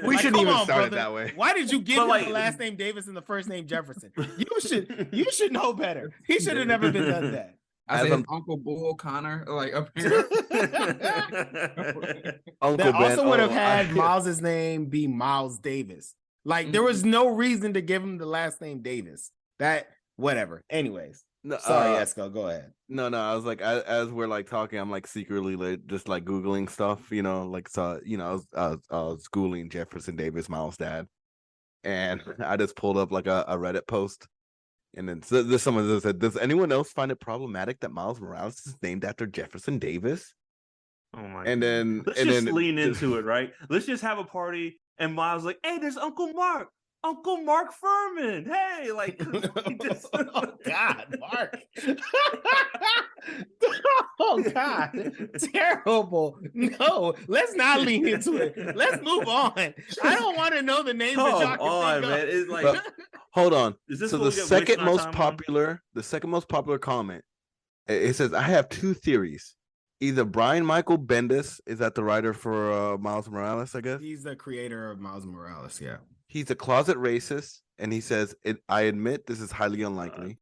S4: We shouldn't even start it that way.
S2: Why did you give him the last name Davis and the first name Jefferson? You should know better. He should have never been done that.
S3: I said Uncle Bull Connor, like apparently.
S2: Uncle Ben would have had Miles's name be Miles Davis. Like there was no reason to give him the last name Davis. That whatever. Anyways, sorry, Esco, go ahead.
S4: No, I was like, as we're like talking, I'm like secretly like just like Googling stuff, you know, like I was Googling Jefferson Davis, Miles' dad, and I just pulled up like a Reddit post. And then there's someone that said, does anyone else find it problematic that Miles Morales is named after Jefferson Davis?
S1: Oh my!
S4: And then
S1: let's just lean into it, right? Let's just have a party, and Miles like, "Hey, there's Uncle Mark Furman. Hey, like,
S2: oh God, Mark! Oh God, terrible. No, let's not lean into it. Let's move on. I don't want to know the names that y'all can think of.
S1: It's like,
S4: hold on. So the second most popular comment, it says, I have two theories. Either Brian Michael Bendis, is that the writer for Miles Morales, I guess?
S2: He's the creator of Miles Morales, yeah.
S4: He's a closet racist, and he says, I admit this is highly unlikely.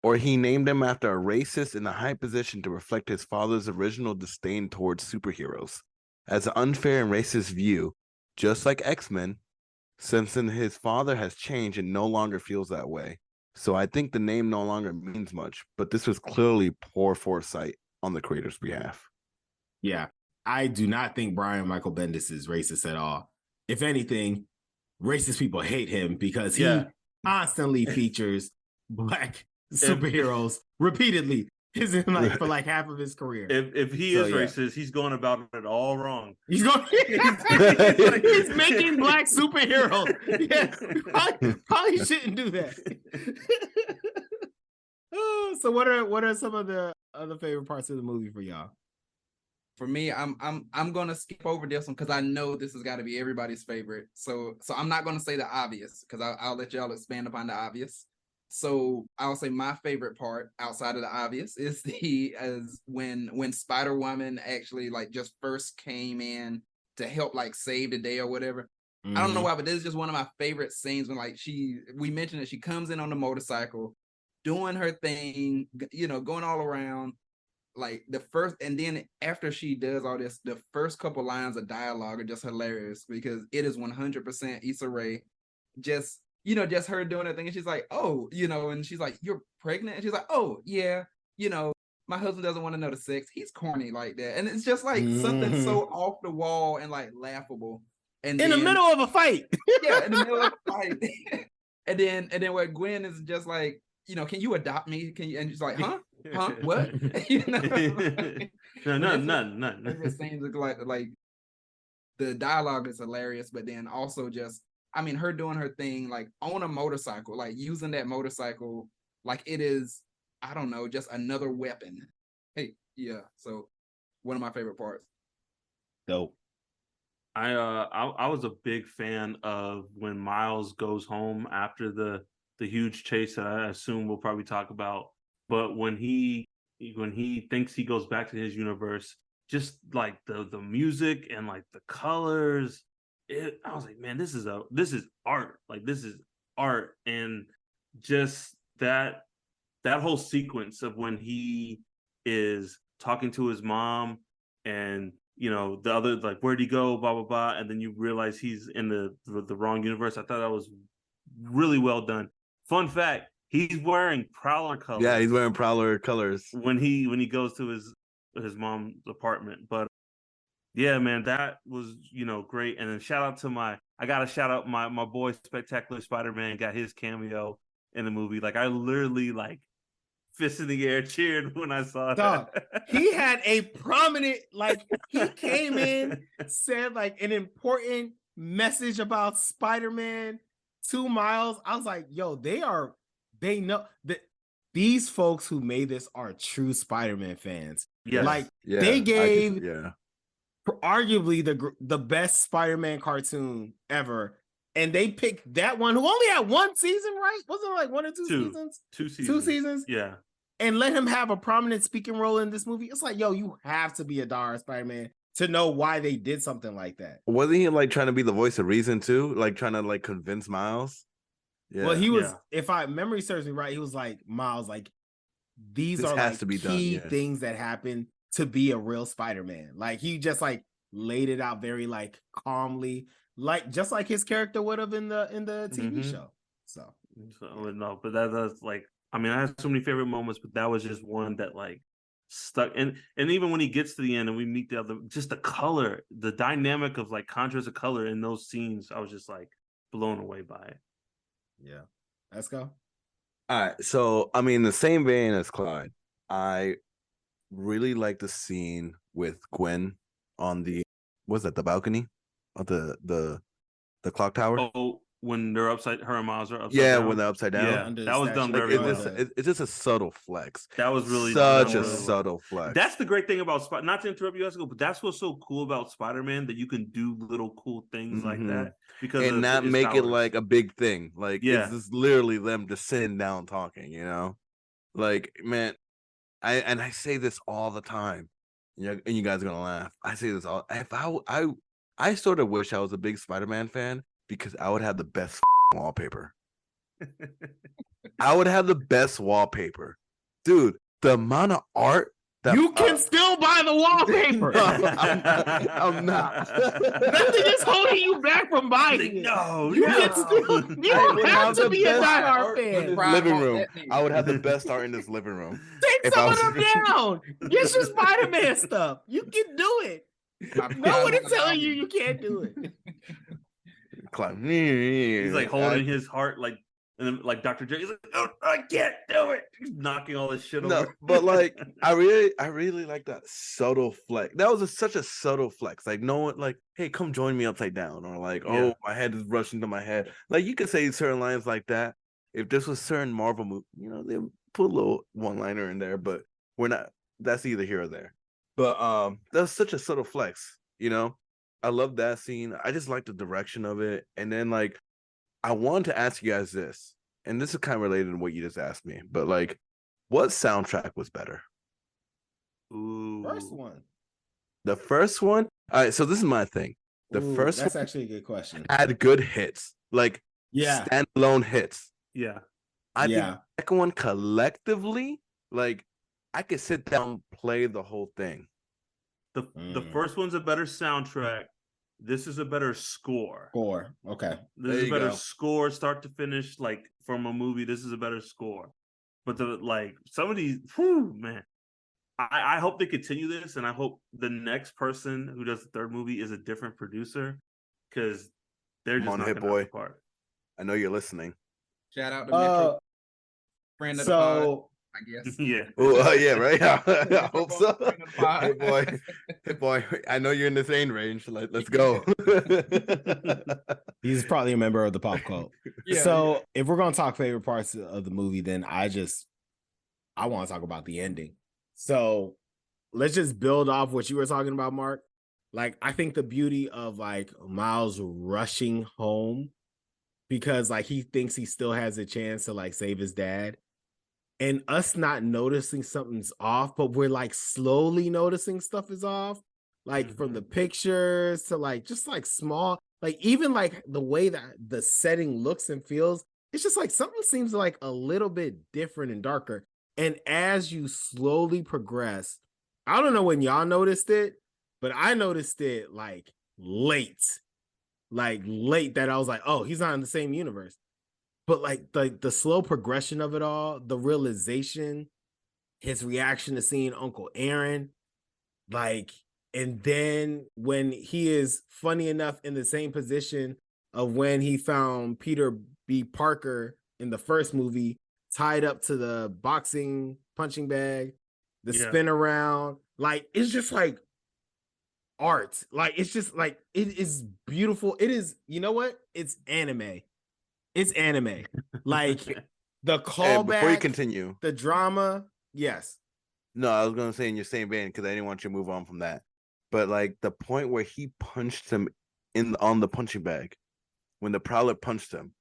S4: Or he named him after a racist in a high position to reflect his father's original disdain towards superheroes. As an unfair and racist view, just like X-Men, Simpson, his father has changed and no longer feels that way. So I think the name no longer means much, but this was clearly poor foresight on the creator's behalf.
S2: Yeah, I do not think Brian Michael Bendis is racist at all. If anything, racist people hate him because he constantly features black superheroes repeatedly. Isn't like for like half of his career.
S1: If he is racist, he's going about it all wrong.
S2: He's making black superheroes. Yeah, probably shouldn't do that. So what are some of the other favorite parts of the movie for y'all?
S3: For me, I'm gonna skip over this one because I know this has got to be everybody's favorite. So I'm not gonna say the obvious because I'll let y'all expand upon the obvious. So I'll say my favorite part outside of the obvious is when Spider-Woman actually like just first came in to help like save the day or whatever. Mm-hmm. I don't know why, but this is just one of my favorite scenes when like we mentioned that she comes in on the motorcycle, doing her thing, you know, going all around. Like the first, and then after she does all this, the first couple lines of dialogue are just hilarious because it is 100% Issa Rae, just her doing her thing. And she's like, oh, you know, and she's like, you're pregnant? And she's like, oh, yeah, you know, my husband doesn't want to know the sex. He's corny like that. And it's just like something so off the wall and like laughable. And
S2: in the middle of a fight.
S3: Yeah, in the middle of a fight. and then where Gwen is just like, you know, can you adopt me? Can you? And she's like, huh? What? You know? None. It just seems like the dialogue is hilarious, but then also just, I mean, her doing her thing like on a motorcycle, like using that motorcycle like it is, I don't know, just another weapon. Hey, yeah. So one of my favorite parts.
S2: Dope.
S1: I was a big fan of when Miles goes home after the huge chase that I assume we'll probably talk about. But when he thinks he goes back to his universe, just like the music and like the colors, I was like, man, this is art. Like this is art, and just that whole sequence of when he is talking to his mom and, you know, the other, like, where'd he go, blah blah blah, and then you realize he's in the wrong universe. I thought that was really well done. Fun fact, he's wearing Prowler colors.
S4: Yeah, he's wearing Prowler colors
S1: when he goes to his mom's apartment. But yeah, man, that was, you know, great. And then I gotta shout out my boy Spectacular Spider-Man got his cameo in the movie. Like I literally like fist in the air cheered when I saw that.
S2: He had a prominent, like he came in, said like an important message about Spider-Man to Miles. I was like, yo, they know that these folks who made this are true Spider-Man fans.
S1: Yes.
S2: Like
S4: Yeah,
S2: they gave
S4: yeah.
S2: arguably the best Spider-Man cartoon ever, and they picked that one who only had one season, right? Wasn't it like 1 or 2 seasons?
S1: 2 seasons.
S2: 2 seasons.
S1: Yeah.
S2: And let him have a prominent speaking role in this movie. It's like, yo, you have to be a diehard Spider-Man to know why they did something like that.
S4: Wasn't he like trying to be the voice of reason too? Like trying to like convince Miles? Yeah.
S2: Well, he was, if I memory serves me right, he was like, Miles, like, these
S4: This
S2: are
S4: has
S2: like
S4: to be
S2: key
S4: done,
S2: things that happen to be a real Spider-Man. Like he just like laid it out very like calmly, like just like his character would have in the TV show. So
S1: no, but that's like, I mean, I have so many favorite moments, but that was just one that like stuck. And even when he gets to the end and we meet the other, just the color, the dynamic of like contrast of color in those scenes, I was just like blown away by it.
S2: yeah, let's go.
S4: All right, so I mean, the same vein as Clyde, I really like the scene with Gwen on the the balcony of the clock tower.
S1: Oh, when they're her and Miles are upside
S4: Yeah,
S1: down.
S4: when they're upside down.
S1: Yeah, that was done
S4: Like,
S1: very well.
S4: it's just a subtle flex.
S1: That was really
S4: such a
S1: really
S4: subtle flex.
S1: That's the great thing about not to interrupt you, Esco, but that's what's so cool about Spider-Man, that you can do little cool things like that because
S4: and not make
S1: powers.
S4: it like a big thing. Like it's just literally them just sitting down talking, you know? Like, man, I say this all the time. And you guys are gonna laugh. I say this all. If I sort of wish I was a big Spider-Man fan because I would have the best wallpaper. I would have the best wallpaper, dude. The amount of art that
S2: you can still buy the wallpaper.
S4: I'm not.
S2: Nothing is holding you back from buying it.
S1: No,
S2: you can still. You don't have to be a diehard fan.
S4: Living room. I would have the best art in this living room.
S2: Take some of them down. Get your Spider-Man stuff. You can do it. No one is telling you can't do it.
S1: He's like holding his heart, like, and then like Dr. J, he's like, "Oh, I can't do it." He's knocking all this shit over.
S4: But like, I really like that subtle flex. That was such a subtle flex. Like, no one, like, hey, come join me upside down, or like, oh, my head is rushing to my head. Like, you could say certain lines like that. If this was certain Marvel movie, you know, they put a little one-liner in there, but we're not. That's either here or there. But that's such a subtle flex, you know. I love that scene. I just like the direction of it. And then like, I wanted to ask you guys this, and this is kind of related to what you just asked me, but like, what soundtrack was better?
S2: Ooh. First one.
S4: The first one? All right, so this is my thing. The first
S2: that's actually a good question.
S4: Had good hits, like standalone hits.
S1: Yeah.
S4: I think the second one collectively, like, I could sit down and play the whole thing.
S1: The first one's a better soundtrack. This is a better score.
S2: Okay.
S1: This is a better score, start to finish, like from a movie. This is a better score. But some of these, man. I hope they continue this, and I hope the next person who does the third movie is a different producer, because they're just not
S4: Hit Boy.
S1: Apart.
S4: I know you're listening.
S3: Shout out to Metro. Friend of the pod, I guess.
S1: Yeah.
S4: Yeah, right. I hope so. Hey boy, I know you're in the same range. Let's go.
S2: He's probably a member of the pop cult. If we're gonna talk favorite parts of the movie, then I want to talk about the ending. So let's just build off what you were talking about, Mark. Like, I think the beauty of like Miles rushing home because like he thinks he still has a chance to like save his dad, and us not noticing something's off, but we're like slowly noticing stuff is off, like from the pictures to like just like small, like even like the way that the setting looks and feels. It's just like something seems like a little bit different and darker. And as you slowly progress, I don't know when y'all noticed it, but I noticed it like late that I was like, oh, he's not in the same universe. But like the slow progression of it all, the realization, his reaction to seeing Uncle Aaron, like, and then when he is funny enough in the same position of when he found Peter B. Parker in the first movie, tied up to the boxing punching bag, the spin around, like, it's just like art. Like, it's just like, it is beautiful. It is, you know what? It's anime. It's anime. Like, The callback,
S4: before you continue,
S2: the drama, yes.
S4: No, I was gonna say in your same vein because I didn't want you to move on from that. But like the point where he punched him on the punching bag, when the Prowler punched him,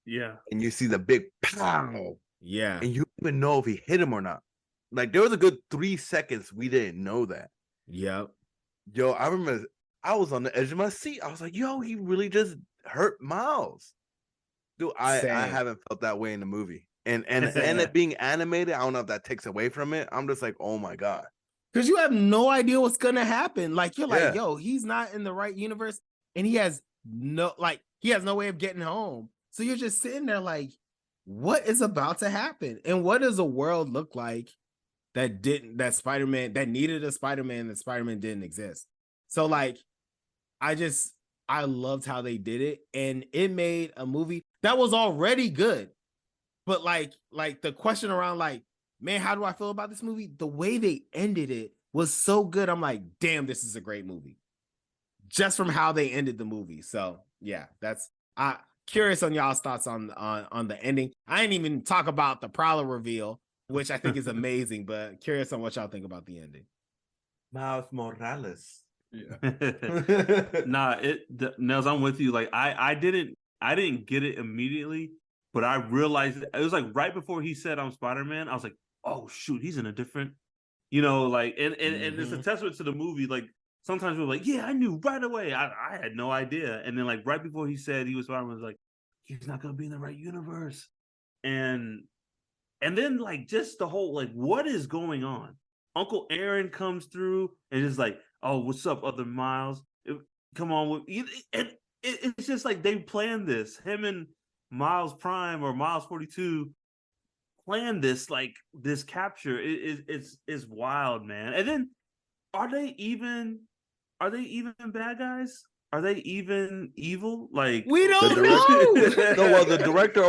S1: yeah,
S4: and you see the big pow,
S2: yeah,
S4: and you don't even know if he hit him or not. Like there was a good 3 seconds we didn't know that.
S2: yep.
S4: Yo, I remember I was on the edge of my seat. I was like, yo, he really just hurt Miles. Dude, I haven't felt that way in the movie. And it being animated, I don't know if that takes away from it. I'm just like, oh my God.
S2: Because you have no idea what's gonna happen. Like you're like,
S4: Yeah.
S2: yo, he's not in the right universe, and he has no way of getting home. So you're just sitting there like, what is about to happen? And what does a world look like that needed a Spider-Man that Spider-Man didn't exist? So like, I loved how they did it, and it made a movie that was already good. But like the question around like, man, how do I feel about this movie? The way they ended it was so good. I'm like, damn, this is a great movie. Just from how they ended the movie. So yeah, I curious on y'all's thoughts on the ending. I didn't even talk about the Prowler reveal, which I think is amazing, but curious on what y'all think about the ending.
S4: Miles Morales.
S3: Yeah.
S1: Nels, I'm with you. Like I didn't get it immediately, but I realized it was like right before he said I'm Spider-Man, I was like, oh shoot, he's in a different, like and it's a testament to the movie. Like sometimes we're like, yeah, I knew right away. I had no idea. And then like right before he said he was Spider-Man, I was like, he's not gonna be in the right universe. And then like just the whole like what is going on? Uncle Aaron comes through and is like, oh, what's up, other Miles? Come on with and it's just like they planned this. Him and Miles Prime or Miles 42 planned this like this capture. It's wild, man. And then are they even bad guys? Are they even evil? Like
S2: we don't
S4: know. No, well, the director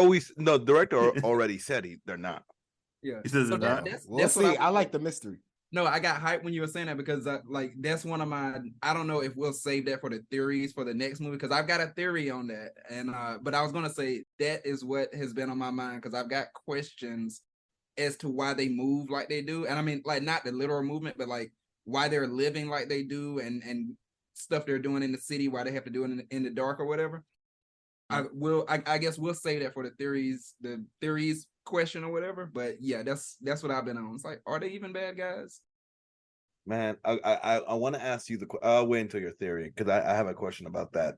S4: already said they're not.
S3: Yeah,
S1: he says they're not.
S2: We'll see. I like the mystery.
S3: No, I got hyped when you were saying that because like that's one of my. I don't know if we'll save that for the theories for the next movie because I've got a theory on that, and but I was gonna say that is what has been on my mind because I've got questions as to why they move like they do, and I mean like not the literal movement, but like why they're living like they do, and stuff they're doing in the city, why they have to do it in the dark or whatever. I guess we'll save that for the theories question or whatever. But yeah, that's what I've been on. It's like, are they even bad guys?
S4: Man, I want to ask you I'll wait until your theory because I have a question about that.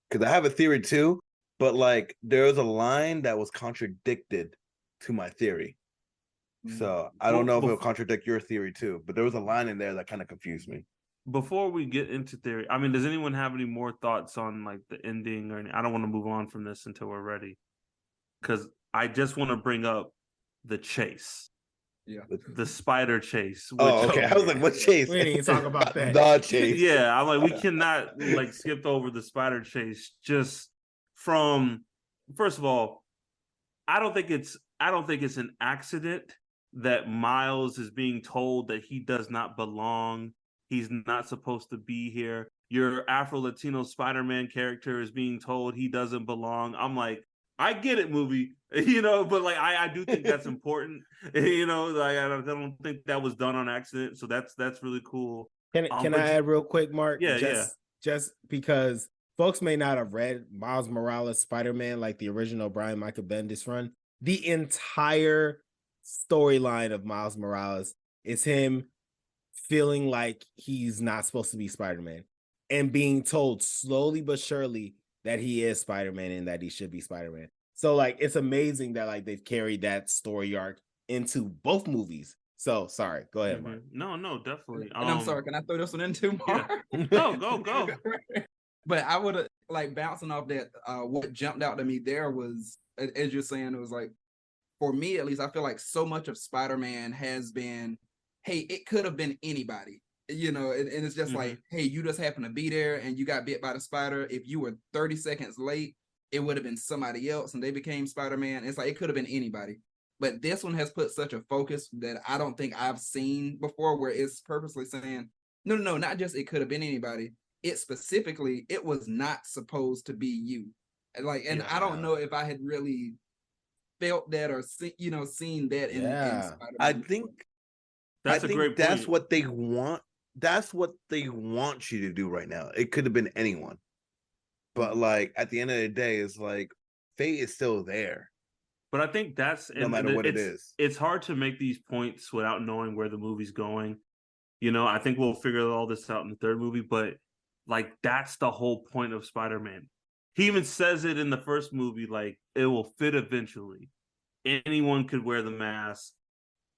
S4: Because I have a theory too, but like there's a line that was contradicted to my theory. So I don't know if it'll contradict your theory too, but there was a line in there that kind of confused me.
S1: Before we get into theory, I mean, does anyone have any more thoughts on like the ending or I don't want to move on from this until we're ready. Because I just want to bring up the chase.
S3: Yeah.
S1: The spider chase. Which,
S4: okay. I was like, what chase?
S2: We didn't talk about that.
S4: The chase.
S1: Yeah, I'm like, we cannot like skip over the spider chase just from first of all, I don't think it's an accident that Miles is being told that he does not belong. He's not supposed to be here. Your Afro-Latino Spider-Man character is being told he doesn't belong. I'm like, I get it, movie, but like I do think that's important. Like I don't think that was done on accident. So that's really cool.
S2: Can I add real quick, Mark?
S1: Yeah,
S2: Just because folks may not have read Miles Morales Spider-Man, like the original Brian Michael Bendis run. The entire storyline of Miles Morales is him feeling like he's not supposed to be Spider-Man and being told slowly but surely that he is Spider-Man and that he should be Spider-Man. So like it's amazing that like they've carried that story arc into both movies. So sorry, go ahead, Mark.
S1: No, definitely.
S3: And I'm sorry, can I throw this one in too, Mark?
S1: Yeah. Go.
S3: But I would have like bouncing off that. What jumped out to me there was, as you're saying, it was like, for me at least, I feel like so much of Spider-Man has been, hey, it could have been anybody, and it's just like, hey, you just happen to be there and you got bit by the spider. If you were 30 seconds late, it would have been somebody else and they became Spider-Man. It's like, it could have been anybody. But this one has put such a focus that I don't think I've seen before, where it's purposely saying, no, not just it could have been anybody. It specifically, it was not supposed to be you. I don't know if I had really felt that or seen that in Spider-Man.
S4: I think
S1: that's a great point.
S4: That's what they want. That's what they want you to do right now. It could have been anyone. But like at the end of the day, it's like fate is still there.
S1: But I think that's
S4: no matter what it is.
S1: It's hard to make these points without knowing where the movie's going. I think we'll figure all this out in the third movie, but like that's the whole point of Spider-Man. He even says it in the first movie, like it will fit eventually. Anyone could wear the mask.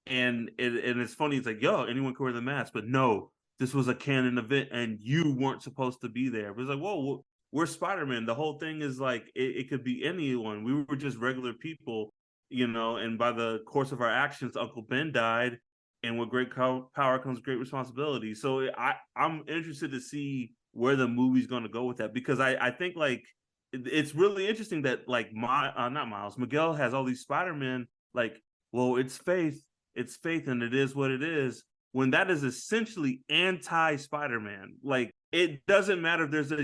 S1: And it's funny, it's like, yo, anyone could wear the mask, but no, this was a canon event and you weren't supposed to be there. But it's like, whoa, we're Spider-Man. The whole thing is like, it could be anyone. We were just regular people, and by the course of our actions, Uncle Ben died, and with great power comes great responsibility. So I'm interested to see where the movie's going to go with that, because I think like it's really interesting that like not Miles, Miguel has all these Spider-Men, like, well, it's faith and it is what it is, when that is essentially anti-Spider-Man. Like, it doesn't matter if there's a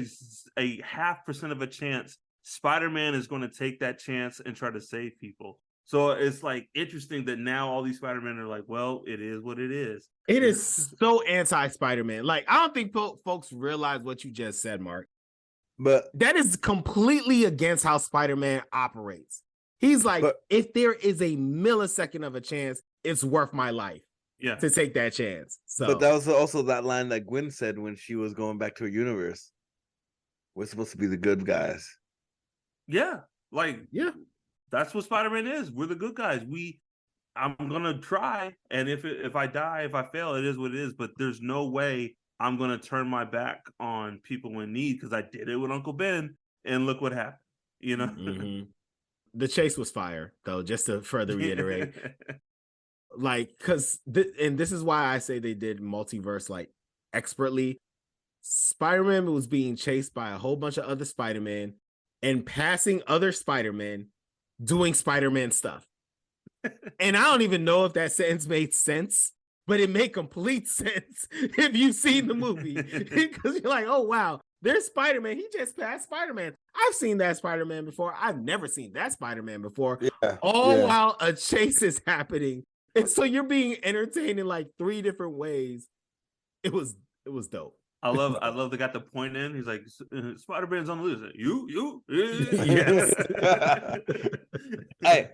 S1: 0.5% of a chance Spider-Man is going to take that chance and try to save people. So it's like interesting that now all these Spider-Men are like, well, it is what it is.
S2: It is so anti-Spider-Man. Like, I don't think folks realize what you just said, Mark.
S4: But
S2: that is completely against how Spider-Man operates. He's like, if there is a millisecond of a chance, it's worth my life to take that chance. So,
S4: but that was also that line that Gwen said when she was going back to her universe. We're supposed to be the good guys.
S1: Yeah. That's what Spider-Man is. We're the good guys. I'm gonna try, and if I die, if I fail, it is what it is. But there's no way I'm gonna turn my back on people in need, because I did it with Uncle Ben, and look what happened.
S2: Mm-hmm. The chase was fire, though. Just to further reiterate, because and this is why I say they did multiverse like expertly. Spider-Man was being chased by a whole bunch of other Spider-Men and passing other Spider-Men doing Spider-Man stuff. And I don't even know if that sentence made sense, but it made complete sense if you've seen the movie. Because you're like, oh, wow, there's Spider-Man. He just passed Spider-Man. I've seen that Spider-Man before. I've never seen that Spider-Man before. While a chase is happening. And so you're being entertained in like 3 different ways. It was dope.
S1: I love they got the point in. He's like, Spider-Man's on the loose. You?
S2: Yes.
S4: Hey,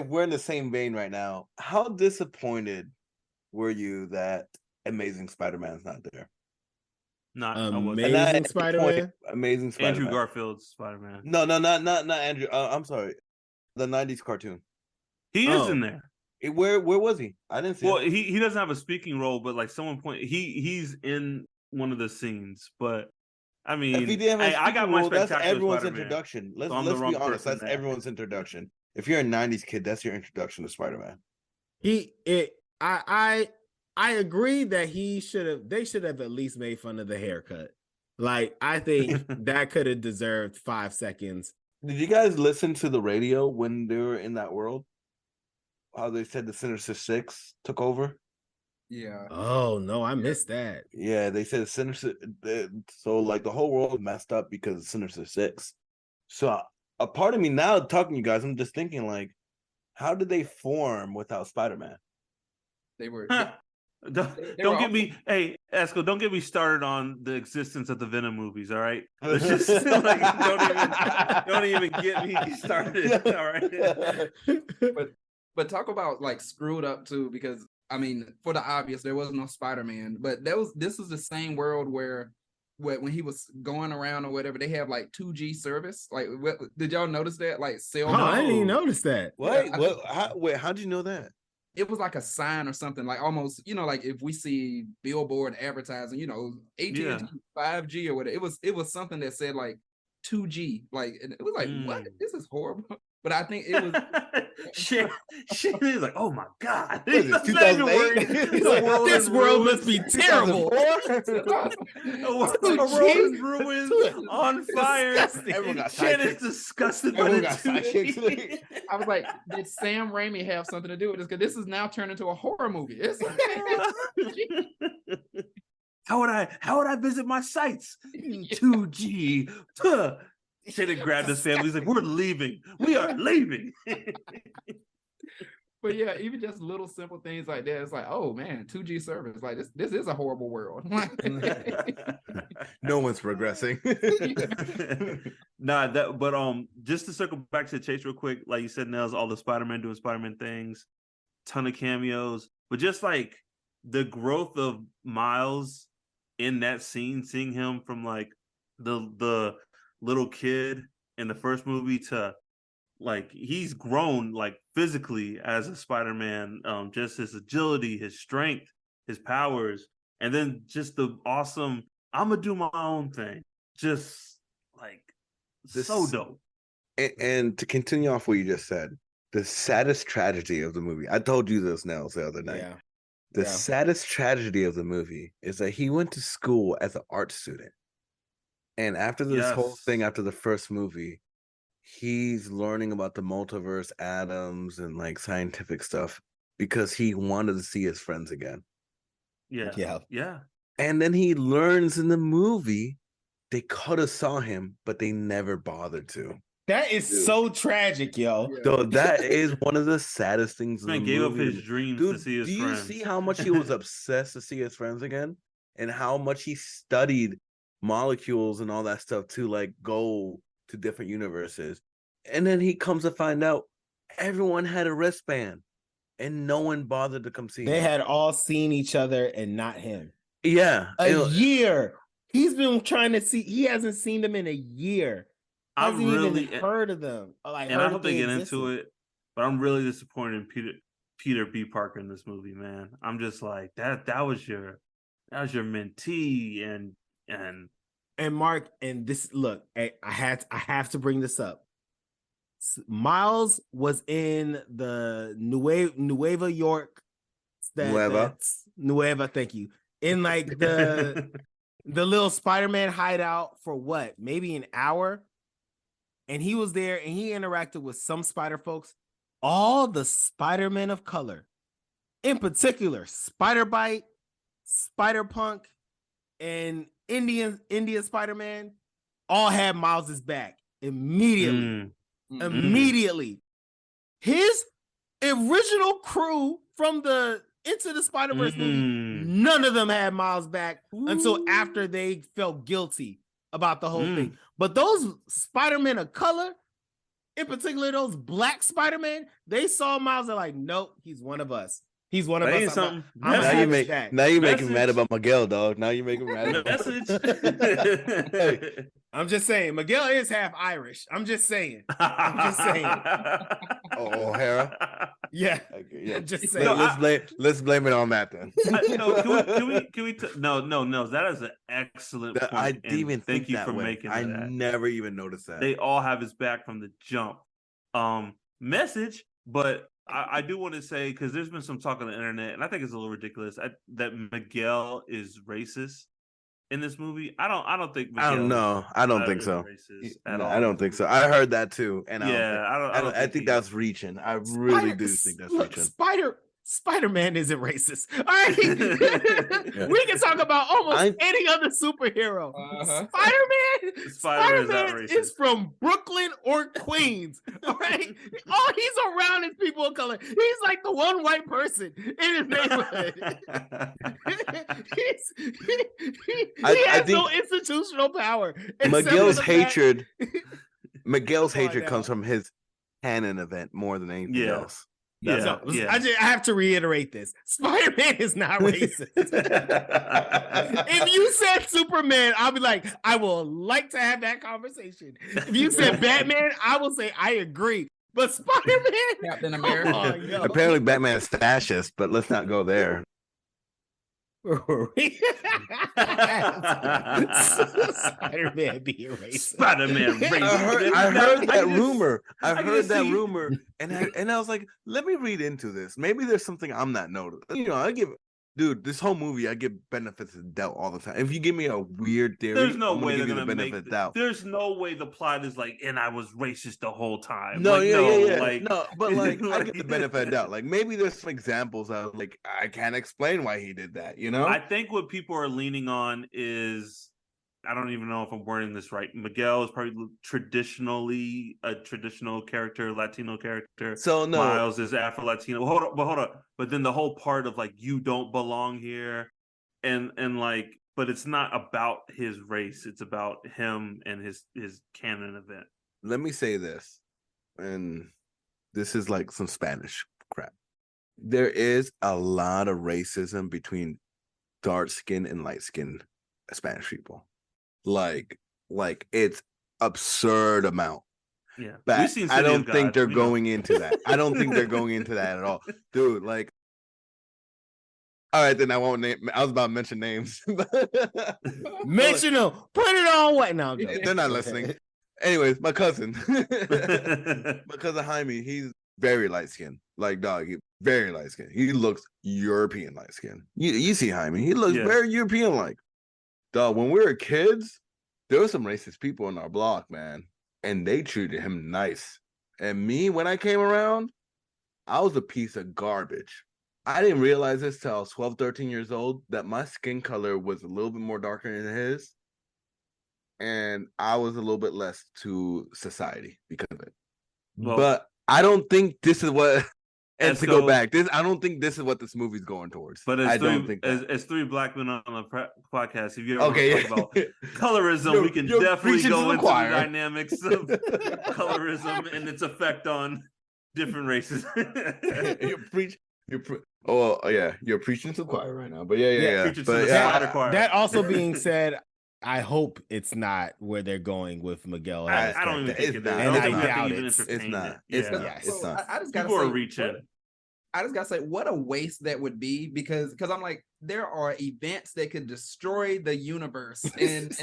S4: we're in the same vein right now. How disappointed were you that Amazing Spider-Man's not there?
S2: Amazing Spider-Man?
S4: Amazing Spider-Man.
S1: Andrew Garfield's Spider-Man.
S4: No, not Andrew. I'm sorry. The 90s cartoon.
S1: He is in there.
S4: Where was he? I didn't see him.
S1: Well, he doesn't have a speaking role, but like someone he's in one of the scenes. But I mean,
S4: if he didn't have
S1: I got my
S4: role, that's everyone's
S1: Spider-Man.
S4: introduction. Let's
S1: So
S4: be honest. That's everyone's introduction. If you're a 90s kid, that's your introduction to Spider-Man.
S2: I agree that they should have at least made fun of the haircut. Like, I think that could have deserved 5 seconds.
S4: Did you guys listen to the radio when they were in that world? How they said the Sinister Six took over?
S3: Yeah.
S2: Oh, no, I missed that.
S4: Yeah, they said Sinister. So, like, the whole world messed up because of Sinister Six. So, a part of me now, talking to you guys, I'm just thinking, like, how did they form without Spider-Man?
S3: They were...
S1: Don't get me, hey Esco, don't get me started on the existence of the Venom movies. All right, let's just like don't even get me started. All right,
S3: but talk about like screwed up too, because I mean, for the obvious, there was no Spider-Man, but this is the same world where when he was going around or whatever, they have like 2G service. Like, did y'all notice that? Like,
S2: I didn't even notice that.
S4: Wait, how'd you know that?
S3: It was like a sign or something, like almost, like if we see billboard advertising, AT&T 5G or whatever, it was something that said like 2G, like, and it was like, what? This is horrible. But I think it was
S1: shit. He's like, oh my god,
S4: what is this, 2008?
S2: He's like, this world must be terrible.
S1: The world is ruined, on fire. Shit is disgusting.
S3: I was like, did Sam Raimi have something to do with this? Because this is now turned into a horror movie. It's
S1: How would I visit my sites? 2G. Shayden grabbed his family. He's like, "We're leaving. We are leaving."
S3: But yeah, even just little simple things like that. It's like, oh man, 2G service. Like this is a horrible world.
S4: No one's progressing.
S1: But just to circle back to the chase real quick, like you said, Nels, all the Spider-Man doing Spider-Man things, ton of cameos, but just like the growth of Miles in that scene, seeing him from like the little kid in the first movie to like he's grown like physically as a Spider-Man, just his agility, his strength, his powers, and then just the awesome I'm gonna do my own thing. Just like so dope.
S5: And to continue off what you just said, the saddest tragedy of the movie. I told you this, Nels, the other night.
S2: Yeah.
S5: The saddest tragedy of the movie is that he went to school as an art student. And after this whole thing, after the first movie, he's learning about the multiverse, atoms, and like scientific stuff because he wanted to see his friends again.
S1: Yeah.
S5: And then he learns in the movie they could have saw him, but they never bothered to.
S2: That is so tragic, yo.
S5: So that is one of the saddest things.
S1: Man gave up his dreams to see his friends.
S5: Do you see how much he was obsessed to see his friends again, and how much he studied molecules and all that stuff to like go to different universes? And then he comes to find out everyone had a wristband, and no one bothered to come see him.
S2: They had all seen each other and not him.
S5: Yeah,
S2: a year. He's been trying to see. He hasn't seen them in a year. Hasn't even heard of them. Like,
S1: and I hope they get into it, but I'm really disappointed in Peter B. Parker in this movie, man. I'm just like that was your mentee and
S2: Mark, and this look, I have to bring this up. Miles was in the Nueva York. Nueva, thank you. In like the little Spider-Man hideout for what? Maybe an hour. And he was there and he interacted with some Spider folks. All the Spider-Men of color, in particular, Spider-Bite, Spider-Punk, and Indian Spider-Man, all had Miles's back immediately. Immediately. His original crew from the Into the Spider-Verse movie, none of them had Miles back until after they felt guilty about the whole thing. But those Spider-Men of color, in particular those black Spider-Man, they saw Miles and like, nope, he's one of us. He's one of us.
S5: Now you make me mad about Miguel, dog. Now you make me mad about
S2: I'm just saying, Miguel is half Irish. I'm just saying.
S5: Oh, O'Hara.
S2: Yeah.
S5: Okay, yeah.
S2: Just saying.
S5: Let's blame it on that then.
S1: Can we no. That is an excellent point.
S5: I didn't even
S1: thank you for making that.
S5: I never even noticed that.
S1: They all have his back from the jump. Message, but I do want to say, because there's been some talk on the internet, and I think it's a little ridiculous that Miguel is racist in this movie. I don't think Miguel
S5: I don't know. I don't think so. I don't think so. I heard that too, and I think that's reaching. I really do think that's reaching.
S2: Spider-Man isn't racist. All right. We can talk about almost any other superhero. Spider-Man is from Brooklyn or Queens. All right. All he's around is people of color. He's like the one white person in his neighborhood. he has no institutional power.
S5: Miguel's hatred comes from his canon event more than anything else.
S2: I have to reiterate this. Spider-Man is not racist. If you said Superman, I'll be like, I will like to have that conversation. If you said Batman, I will say I agree. But Spider-Man,
S3: Captain America.
S5: Apparently Batman is fascist, but let's not go there.
S2: Spider-Man being racist.
S1: Spider-Man racist.
S5: I heard that rumor. I heard that rumor, and I was like, let me read into this. Maybe there's something I'm not noticing. This whole movie, I give benefits of doubt all the time. If you give me a weird theory,
S1: there's no way they're
S5: gonna benefit of doubt.
S1: There's no way the plot is like, and I was racist the whole time.
S5: No,
S1: like,
S5: but like I get the benefit of doubt. Like maybe there's some examples of like I can't explain why he did that.
S1: I think what people are leaning on is I don't even know if I'm wording this right. Miguel is probably traditionally a traditional character, Latino character.
S5: So no,
S1: Miles is Afro-Latino. Hold up. But then the whole part of like you don't belong here, and like, but it's not about his race. It's about him and his canon event.
S5: let me say this, and this is like some Spanish crap. There is a lot of racism between dark skin and light skinned Spanish people. Like it's absurd amount.
S1: Yeah,
S5: But I don't think they're going into that. I don't think they're going into that at all, dude. Like, all right, then I won't name. I was about to mention names.
S2: Mention them. Put it on what now?
S5: They're not listening. Anyways, my cousin, my cousin Jaime, he's very light skinned. Like, dog, very light skinned. He looks European light skinned. You see Jaime, he looks very European like. Dog, when we were kids, there were some racist people in our block, man, and they treated him nice. And me, when I came around, I was a piece of garbage. I didn't realize this till I was 12, 13 years old, that my skin color was a little bit more darker than his. And I was a little bit less to society because of it. Well, but I don't think this is what... And to go back, I don't think this is what this movie's going towards.
S1: But as three black men on the podcast, if you ever want to talk about colorism, we can definitely go into the dynamics of colorism and its effect on different races.
S5: You're preaching to the choir right now. But yeah.
S1: But
S2: that also being said, I hope it's not where they're going with Miguel.
S1: I don't even think it is.
S2: And I doubt it.
S5: It's not.
S3: It's not. I just gotta say,
S1: reaching.
S3: I just gotta say, what a waste that would be, because I'm like, there are events that could destroy the universe and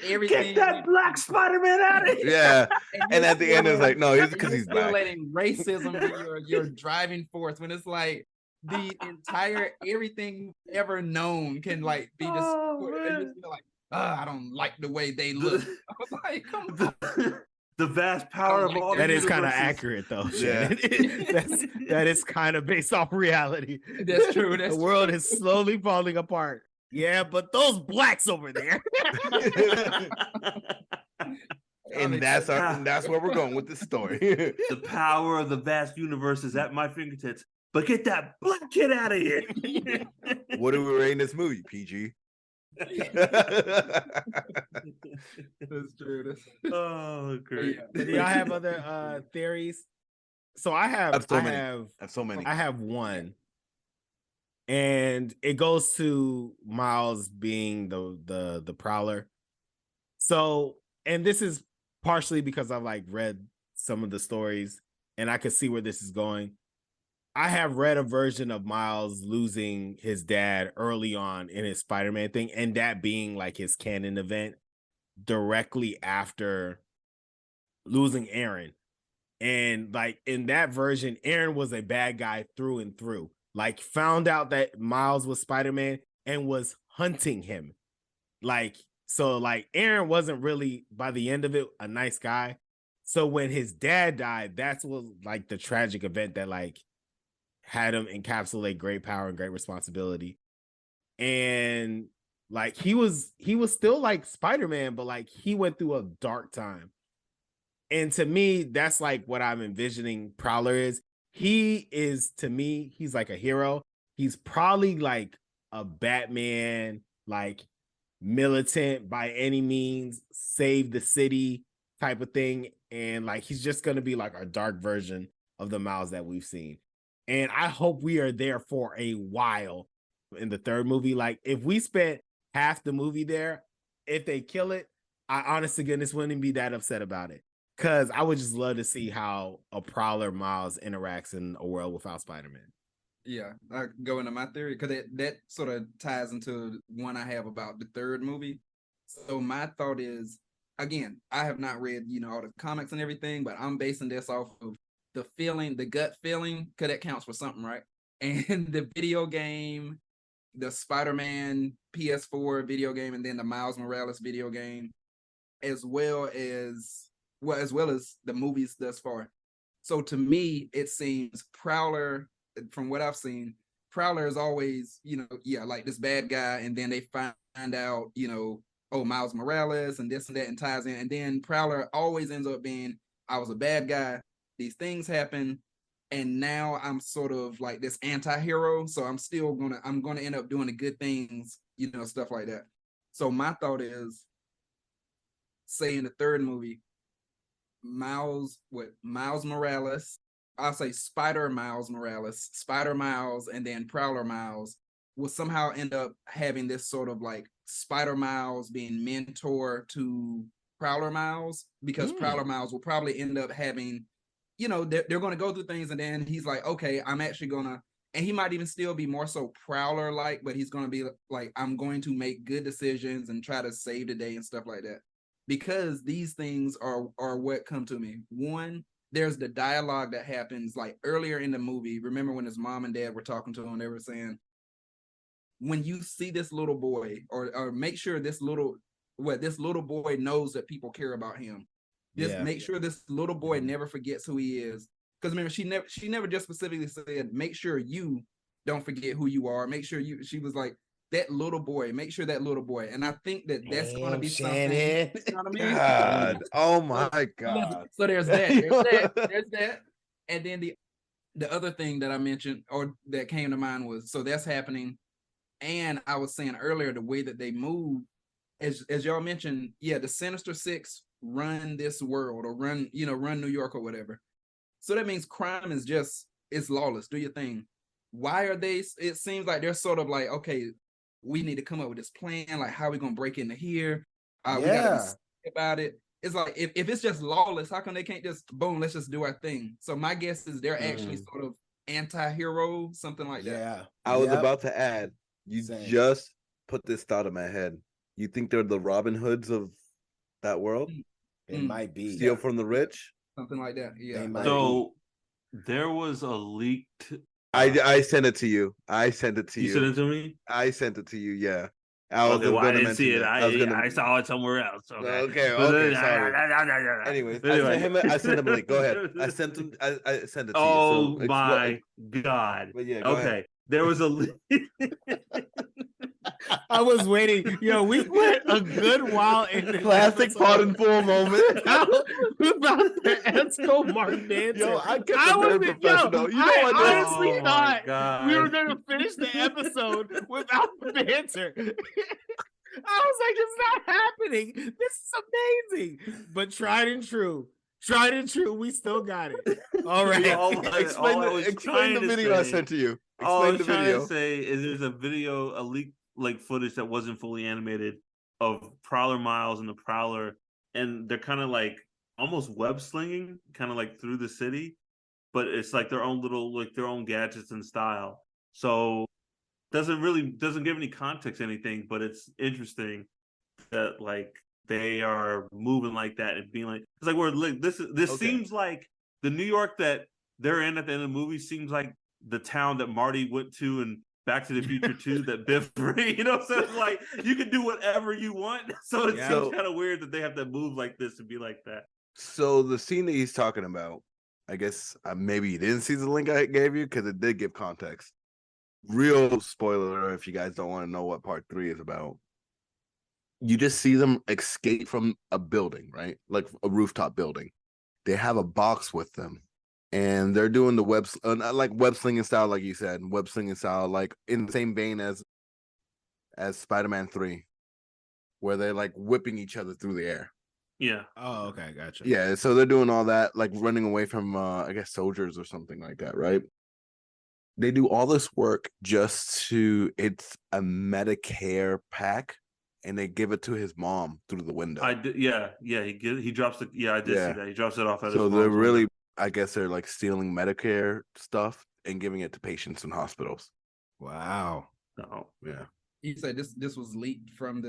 S3: everything.
S1: Get that black Spider-Man out of here.
S5: Yeah, and at the end it's like, no, it's because he's black.
S3: Letting racism be your driving force when it's like the entire everything ever known can like be destroyed. And just like, I don't like the way they look. I was like, come on.
S1: The vast power of all
S2: that is kind of accurate, though. Yeah, that is kind of based off reality.
S3: That's true.
S2: The world is slowly falling apart. Yeah, but those blacks over there.
S5: And that's where we're going with this story.
S1: The power of the vast universe is at my fingertips. But get that black kid out of here.
S5: What are we rating this movie? PG.
S3: That's true.
S1: Oh, great.
S2: Do y'all have other theories? So I have
S5: so many.
S2: I have one, and it goes to Miles being the Prowler. So, and this is partially because I've like read some of the stories, and I could see where this is going. I have read a version of Miles losing his dad early on in his Spider-Man thing, and that being like his canon event directly after losing Aaron. And like in that version, Aaron was a bad guy through and through. Like found out that Miles was Spider-Man and was hunting him. Like, so like Aaron wasn't really, by the end of it, a nice guy. So when his dad died, that's what like the tragic event that like had him encapsulate great power and great responsibility. And like he was still like Spider-Man, but like he went through a dark time. And to me, that's like what I'm envisioning Prowler is. He is, to me, he's like a hero. He's probably like a Batman, like militant by any means, save the city type of thing. And like he's just gonna be like a dark version of the Miles that we've seen. And I hope we are there for a while in the third movie. Like, if we spent half the movie there, if they kill it, I honest to goodness wouldn't be that upset about it. Because I would just love to see how a Prowler Miles interacts in a world without Spider-Man.
S3: Yeah, I go into my theory because that sort of ties into one I have about the third movie. So my thought is, again, I have not read, all the comics and everything, but I'm basing this off of the feeling, the gut feeling, because that counts for something, right? And the video game, the Spider-Man PS4 video game, and then the Miles Morales video game, as well as the movies thus far. So to me, it seems Prowler, from what I've seen, Prowler is always, like this bad guy, and then they find out, oh, Miles Morales and this and that and ties in. And then Prowler always ends up being, I was a bad guy. These things happen. And now I'm sort of like this anti-hero. So I'm gonna end up doing the good things, stuff like that. So my thought is, say in the third movie, Miles Morales, I'll say Spider Miles Morales, Spider Miles, and then Prowler Miles will somehow end up having this sort of like Spider Miles being mentor to Prowler Miles, because Prowler Miles will probably end up having, they're going to go through things, and then he's like, okay, I'm actually gonna, and he might even still be more so Prowler like, but he's going to be like, I'm going to make good decisions and try to save the day and stuff like that, because these things are what come to me. One, there's the dialogue that happens like earlier in the movie. Remember when his mom and dad were talking to him, they were saying, when you see this little boy, or make sure this little boy knows that people care about him. Just make sure this little boy never forgets who he is. Because remember, she never just specifically said, make sure you don't forget who you are. Make sure she was like, that little boy, make sure that little boy. And I think that's going to be something. You know what I mean?
S5: God. Oh my God.
S3: So there's that. There's that. And then the other thing that I mentioned, or that came to mind, was, so that's happening. And I was saying earlier, the way that they move, as y'all mentioned, the Sinister Six run this world, or run New York or whatever. So that means crime is it's lawless. Do your thing. Why are they? It seems like they're sort of like, okay, we need to come up with this plan. Like, how are we gonna break into here? We gotta be about it. It's like, if it's just lawless, how come they can't just boom? Let's just do our thing. So my guess is they're actually sort of anti-hero, something like that.
S2: Yeah,
S5: I was about to add. You just put this thought in my head. You think they're the Robin Hoods of that world?
S2: It might be.
S5: Steal from the rich?
S3: Something like that. Yeah.
S1: So there was a leaked.
S5: I sent it to you. You
S1: sent it to me?
S5: I sent it to you, yeah.
S1: I didn't see it. I saw it somewhere else. Okay.
S5: Sorry. Anyways, I sent him a link. Go ahead. I sent it to you.
S1: Oh my God.
S5: But yeah,
S1: okay.
S5: Ahead.
S1: There was a link.
S2: I was waiting. We went a good while in the
S5: classic pot and full moment
S2: about the Esco Martin banter.
S5: I kept it very professional.
S2: I honestly thought we were going to finish the episode without the banter. I was like, it's not happening. This is amazing. But tried and true, we still got it. All right.
S5: Explain the video I sent to you.
S1: All I was trying to say is there's a leaked like footage that wasn't fully animated of Prowler Miles and the Prowler, and they're kind of like almost web slinging, kind of like through the city, but it's like their own little, like their own gadgets and style. So doesn't give any context to anything, but it's interesting that like they are moving like that and being like, it's like, we're like, this seems like the New York that they're in at the end of the movie seems like the town that Marty went to and Back to the Future 2 that Biff, so it's like you can do whatever you want. So it seems kind of weird that they have to move like this and be like that.
S5: So the scene that he's talking about, I guess maybe you didn't see the link I gave you because it did give context. Real spoiler if you guys don't want to know what part 3 is about. You just see them escape from a building, right? Like a rooftop building. They have a box with them. And they're doing the web slinging style, like you said, web slinging style, like in the same vein as Spider-Man 3, where they're like whipping each other through the air.
S1: Yeah.
S2: Oh, okay, gotcha.
S5: Yeah, so they're doing all that, like running away from, I guess, soldiers or something like that, right? They do all this work it's a Medicare pack, and they give it to his mom through the window.
S1: I did, yeah. He drops it. Yeah, I did see that. He drops it off at his
S5: so
S1: mom's
S5: they're really.
S1: window.
S5: I guess they're like stealing Medicare stuff and giving it to patients in hospitals.
S2: Wow.
S1: Oh,
S5: yeah.
S3: You said this was leaked from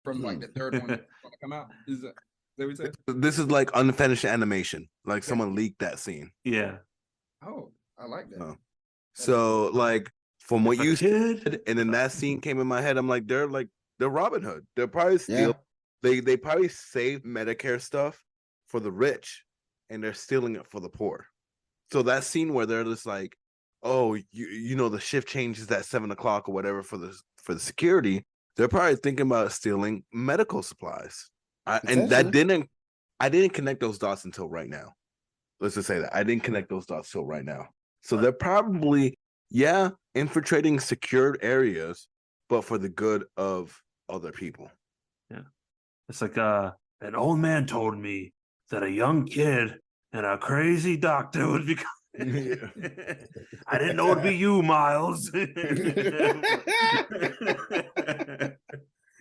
S3: like the third one that's gonna come out. Is that what you said?
S5: This is like unfinished animation. Like someone leaked that scene.
S1: Yeah.
S3: Oh, I like that.
S5: Oh. So like from what you said, and then that scene came in my head. I'm like, they're Robin Hood. They're probably steal. Yeah. They probably save Medicare stuff for the rich. And they're stealing it for the poor. So that scene where they're just like, oh, the shift changes at 7:00 or whatever for the security. They're probably thinking about stealing medical supplies. I didn't connect those dots until right now. Let's just say that I didn't connect those dots till right now. So they're probably, infiltrating secured areas, but for the good of other people.
S1: Yeah. It's like an old man told me that a young kid and a crazy doctor would be. I didn't know it'd be you, Miles.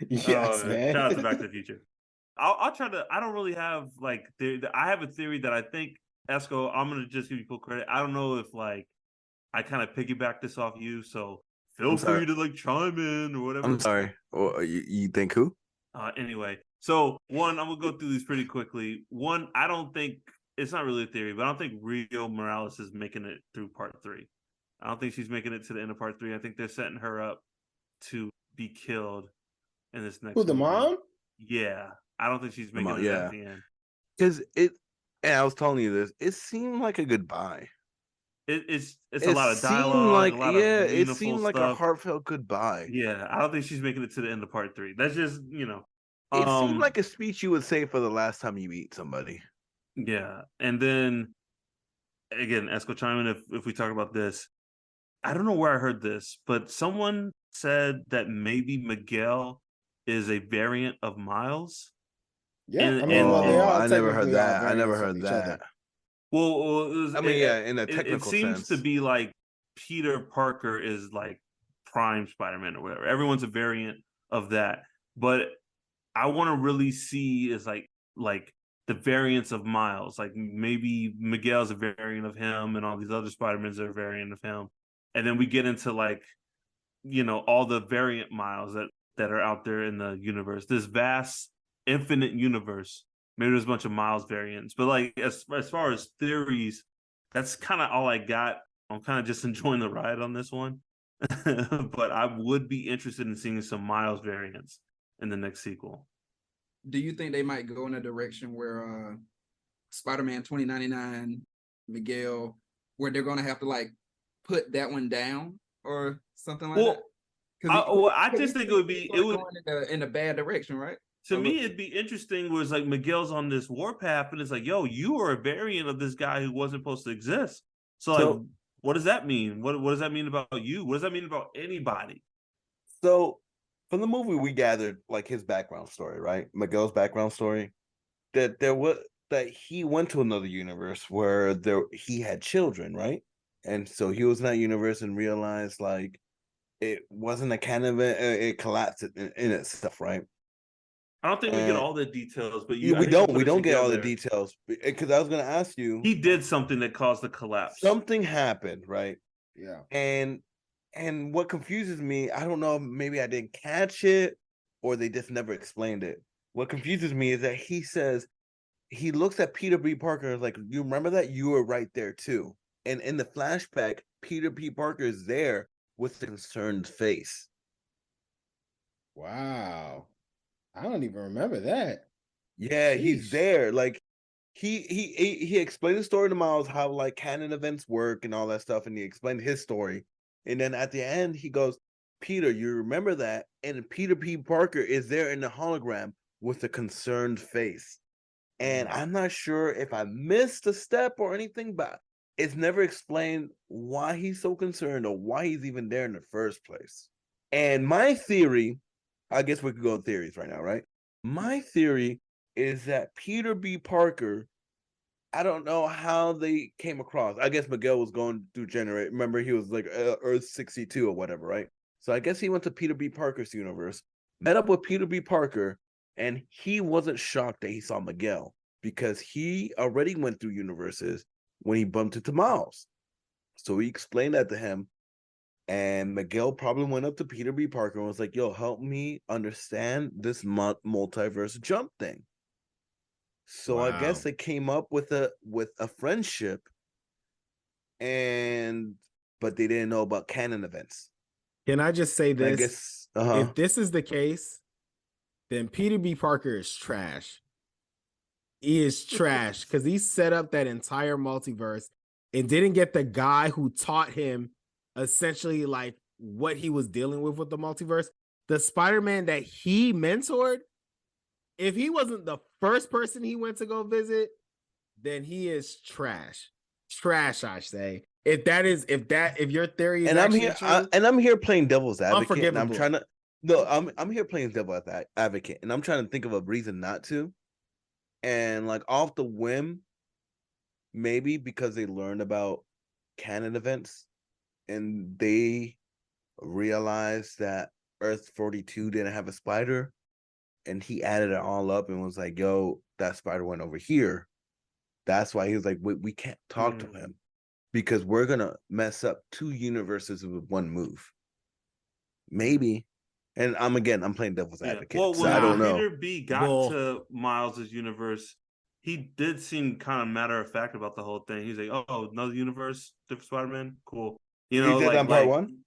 S2: Yes, man.
S1: Shout out to Back to the Future. I'll try to. I don't really have like. I have a theory that I think Esco. I'm gonna just give you full credit. I don't know if like I kind of piggyback this off you, so feel free to like chime in or whatever.
S5: I'm sorry. Well, you think who?
S1: Anyway, so one, I'm gonna go through these pretty quickly. One, I don't think it's not really a theory, but I don't think Rio Morales is making it through part 3. I don't think she's making it to the end of part 3. I think they're setting her up to be killed in this next.
S2: Who, the mom?
S1: Yeah, I don't think she's making it at the end.
S5: Because and I was telling you this, it seemed like a goodbye.
S1: It's a lot of dialogue.
S5: It seemed like a heartfelt goodbye.
S1: Yeah, I don't think she's making it to the end of part 3. That's just,
S5: It seemed like a speech you would say for the last time you meet somebody.
S1: Yeah, and then again, Esco, chime in if we talk about this. I don't know where I heard this, but someone said that maybe Miguel is a variant of Miles.
S2: Yeah,
S5: I never heard that. I never heard that.
S1: Well,
S5: in a technical
S1: sense, it seems
S5: sense,
S1: to be like Peter Parker is like Prime Spider-Man or whatever. Everyone's a variant of that, but I want to really see is like the variants of Miles. Like maybe Miguel's a variant of him, and all these other Spider-Mans are a variant of him, and then we get into like all the variant Miles that are out there in the universe. This vast, infinite universe. Maybe there's a bunch of Miles variants, but like as far as theories, that's kind of all I got. I'm kind of just enjoying the ride on this one, but I would be interested in seeing some Miles variants in the next sequel.
S3: Do you think they might go in a direction where Spider-Man 2099, Miguel, where they're gonna have to like put that one down or something like that?
S1: I just think it would
S3: go in a bad direction, right?
S1: To me, it'd be interesting was like Miguel's on this warpath, and it's like, yo, you are a variant of this guy who wasn't supposed to exist. So like, what does that mean? What does that mean about you? What does that mean about anybody?
S5: So from the movie, we gathered like his background story, right? Miguel's background story, that he went to another universe where he had children, right? And so he was in that universe and realized like it wasn't a canon event, it collapsed in itself, right?
S1: I don't think we get all the details, but
S5: we don't get all the details because I was going to ask you.
S1: He did something that caused the collapse.
S5: Something happened, right?
S2: Yeah.
S5: And what confuses me, I don't know, maybe I didn't catch it or they just never explained it. What confuses me is that he says he looks at Peter B. Parker like, you remember that? You were right there too. And in the flashback, Peter B. Parker is there with a concerned face.
S2: Wow. I don't even remember that.
S5: Yeah, sheesh. He's there. Like he explained the story to Miles, how like canon events work and all that stuff, and he explained his story. And then at the end, he goes, Peter, you remember that? And Peter P. Parker is there in the hologram with a concerned face. And I'm not sure if I missed a step or anything, but it's never explained why he's so concerned or why he's even there in the first place. And my theory, I guess we could go theories right now, right? My theory is that Peter B. Parker, I don't know how they came across. I guess Miguel was going through Generate. Remember, he was like Earth 62 or whatever, right? So I guess he went to Peter B. Parker's universe, met up with Peter B. Parker, and he wasn't shocked that he saw Miguel because he already went through universes when he bumped into Miles. So he explained that to him. And Miguel probably went up to Peter B. Parker and was like, yo, help me understand this multiverse jump thing. So wow. I guess they came up with a friendship, but they didn't know about canon events.
S2: Can I just say this? I guess, if this is the case, then Peter B. Parker is trash. He is trash because he set up that entire multiverse and didn't get the guy who taught him essentially like what he was dealing with the multiverse the Spider-Man that he mentored, if he wasn't the first person he went to go visit, then he is trash. Trash, I say. If your theory is actually true,
S5: I'm here playing devil's advocate, and I'm
S2: unforgivable.
S5: trying to no, I'm here playing devil's advocate, and I'm trying to think of a reason not to. And like off the whim, maybe because they learned about canon events and they realized that Earth 42 didn't have a spider, and he added it all up and was like, yo, that spider went over here. That's why he was like, we can't talk to him because we're gonna mess up 2 universes with one move. Maybe. And I'm playing devil's advocate.
S1: Well,
S5: so
S1: when
S5: I don't know.
S1: Peter B got to Miles's universe, he did seem kind of matter of fact about the whole thing. He's like, "Oh, another universe, different Spider-Man, cool." You know,
S5: he did that in part 1.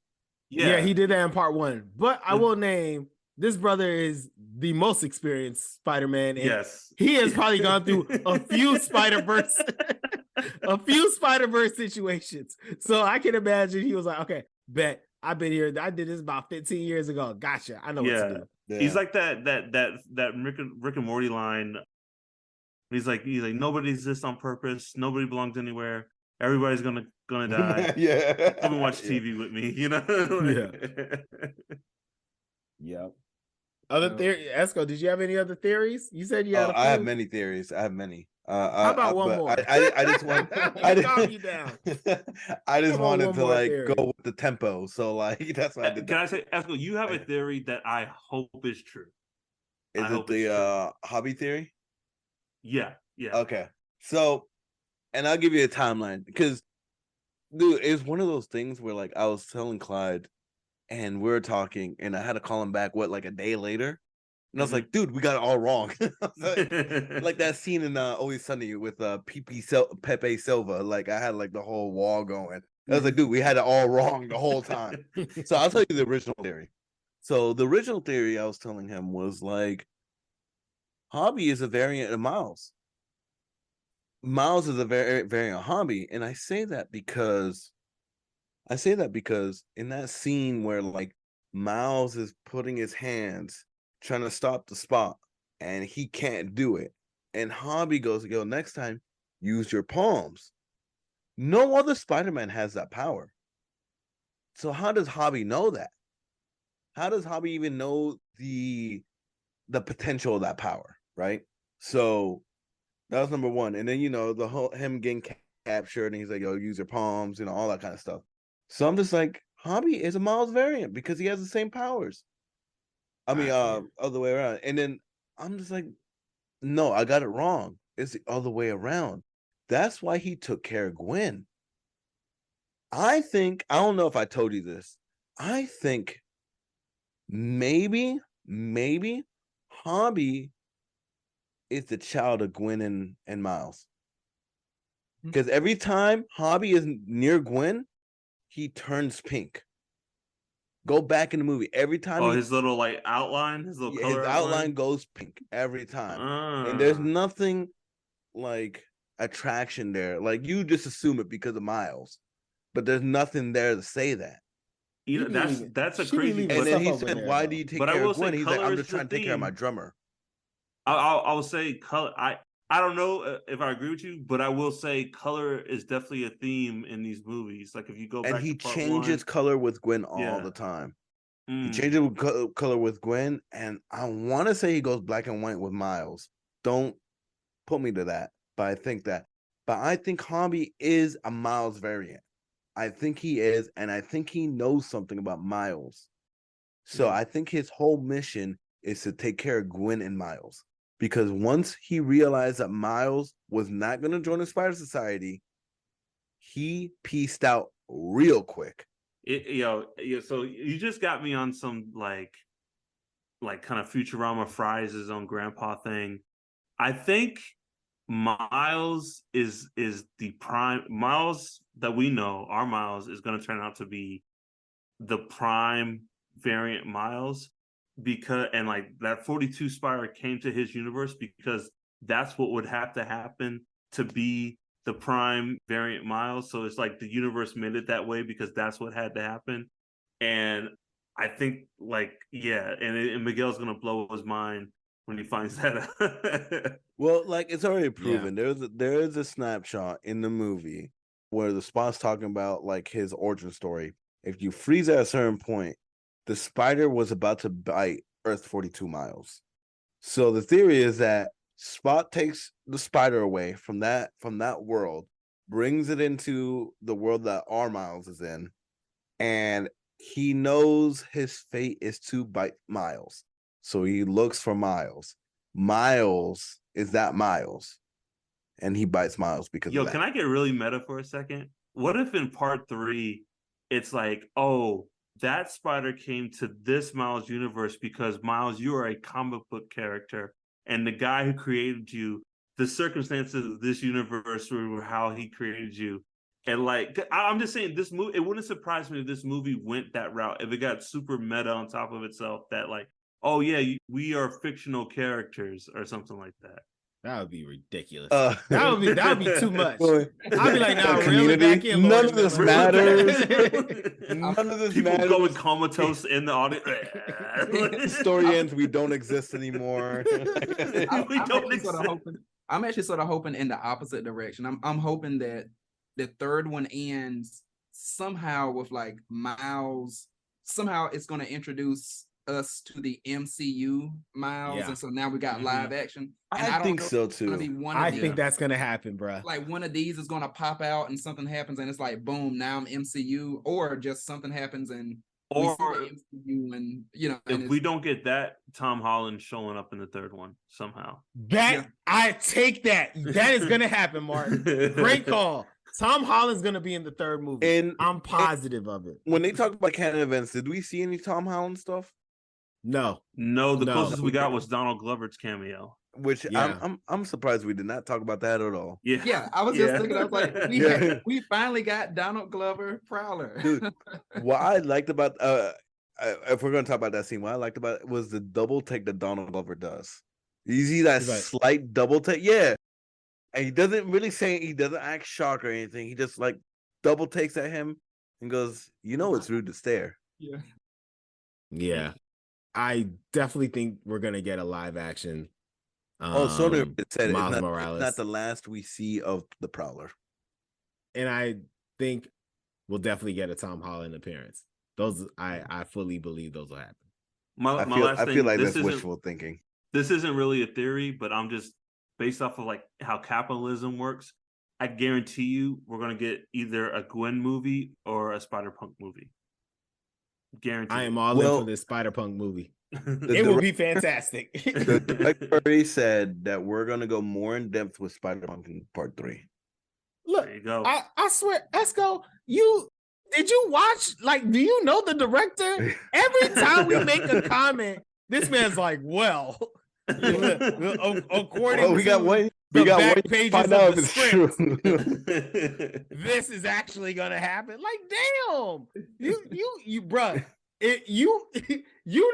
S2: Yeah, he did that in part 1. But I will name this brother is the most experienced Spider-Man. And
S1: yes,
S2: he has probably gone through a few Spider-Verse, situations. So I can imagine he was like, "Okay, bet I've been here. I did this about 15 years ago. Gotcha. I know what to do."
S5: Yeah.
S1: He's like that Rick and Morty line. He's like nobody exists on purpose. Nobody belongs anywhere. Everybody's gonna die.
S5: Yeah.
S1: Come and watch TV with me. You know.
S2: Yeah. Yep. Other theory, Esco, did you have any other theories? You said you had a few.
S5: I have many theories. I have many.
S2: How about one more?
S5: I just want
S2: calm you down.
S5: I just wanted to like
S2: theory.
S5: go with the tempo. So like that's what I did.
S1: Can I say, Esco, you have a theory that I hope is true.
S5: Is it the hobby theory?
S1: Yeah.
S5: Okay. So, and I'll give you a timeline because, dude, it's one of those things where like I was telling Clyde, and we were talking, and I had to call him back like a day later, and I was like, dude, we got it all wrong. like that scene in Always Sunny with Pepe Silva. Like I had like the whole wall going. I was like, dude, we had it all wrong the whole time. So I'll tell you the original theory. So the original theory I was telling him was like, Hobby is a variant of Miles. Miles is a variant of Hobby, and I say that because in that scene where like Miles is putting his hands trying to stop the spot and he can't do it, and Hobby goes, "Yo, next time use your palms." No other Spider-Man has that power. So how does Hobby know that? How does Hobby even know the potential of that power, right? So that was number one. And then, you know, the whole him getting captured and he's like, "Yo, use your palms," you know, all that kind of stuff. So I'm just like, Hobby is a Miles variant because he has the same powers. I mean, other way around. And then I'm just like, no, I got it wrong. It's the other way around. That's why he took care of Gwen. I don't know if I told you this. I think maybe Hobby is the child of Gwen and Miles. Because every time Hobby is near Gwen, he turns pink. Go back in the movie. Every time
S1: his little like outline, his little color
S5: outline goes pink every time. And there's nothing like attraction there. Like you just assume it because of Miles. But there's nothing there to say that.
S1: You know, that's a crazy.
S5: And then he said, "Why do you take care of Gwen?" He's like, "I'm just trying to take care of my drummer."
S1: I will say color. I don't know if I agree with you, but I will say color is definitely a theme in these movies. Like if you go back,
S5: and he
S1: to part
S5: changes
S1: 1,
S5: color with Gwen all the time. He changes color with Gwen, and I want to say he goes black and white with Miles. Don't put me to that, but I think that. But I think Hobby is a Miles variant. I think he is, and I think he knows something about Miles. So I think his whole mission is to take care of Gwen and Miles. Because once he realized that Miles was not going to join the Spider Society, he pieced out real quick.
S1: So you just got me on some like kind of Futurama fries his own grandpa thing. I think Miles is the prime Miles that we know. Our Miles is going to turn out to be the prime variant Miles, because and like that 42 Spider came to his universe because that's what would have to happen to be the prime variant Miles. So it's like the universe made it that way because that's what had to happen. And I think and Miguel's gonna blow his mind when he finds that out.
S5: Well, like it's already proven. Yeah. There is a snapshot in the movie where the Spot's talking about like his origin story. If you freeze at a certain point, the spider was about to bite Earth 42 miles. So the theory is that Spot takes the spider away from that world, brings it into the world that our Miles is in, and he knows his fate is to bite Miles. So he looks for Miles. Miles is that Miles. And he bites Miles because of that.
S1: Can I get really meta for a second? What if in part 3, it's like, oh, that spider came to this Miles universe because, Miles, you are a comic book character. And the guy who created you, the circumstances of this universe were how he created you. And like, I'm just saying, this movie, it wouldn't surprise me if this movie went that route, if it got super meta on top of itself, that like, oh yeah, we are fictional characters or something like that.
S2: That would be ridiculous. That would be too much. I'd be like, nah,
S5: really back in. None of this matters. None of this
S1: People
S5: matters.
S1: going comatose in the audience.
S5: Story ends. We don't exist anymore.
S3: I'm actually sort of hoping in the opposite direction. I'm hoping that the third one ends somehow with like Miles. Somehow it's going to introduce us to the MCU Miles, and so now we got live action. And
S5: I think so too.
S2: I think that's gonna happen, bro.
S3: Like one of these is gonna pop out and something happens and it's like boom, now I'm MCU, or just something happens and we see the MCU, and
S1: if we don't get that, Tom Holland showing up in the third one somehow.
S2: I take that. That is gonna happen, Martin. Great call. Tom Holland's gonna be in the third movie, and I'm positive of it.
S5: When they talk about canon events, did we see any Tom Holland stuff?
S2: No.
S1: The closest we got was Donald Glover's cameo.
S5: Which I'm surprised we did not talk about that at all.
S3: Yeah. I was just thinking, I was like, we finally got Donald Glover Prowler.
S5: Dude, what I liked about if we're gonna talk about that scene, what I liked about it was the double take that Donald Glover does. You see that slight double take, and he doesn't really say, he doesn't act shocked or anything. He just like double takes at him and goes, it's rude to stare.
S2: Yeah. I definitely think we're gonna get a live action.
S5: Sony said
S2: Miles Morales.
S5: It's not the last we see of the Prowler,
S2: and I think we'll definitely get a Tom Holland appearance. Those I fully believe those will happen.
S5: I feel like that's wishful thinking.
S1: This isn't really a theory, but I'm just based off of like how capitalism works. I guarantee you, we're gonna get either a Gwen movie or a Spider-Punk movie. Guaranteed.
S2: I am all in for this Spider-Punk movie. It will be fantastic.
S5: The director said that we're gonna go more in depth with Spider-Punk in part 3.
S2: Look, there you go. I swear, Esco, did you watch? Like, do you know the director? Every time we make a comment, this man's like, well, according
S5: we got one.
S2: We got back pages find out of the script, this is actually gonna happen. Like, damn, you, bruh, you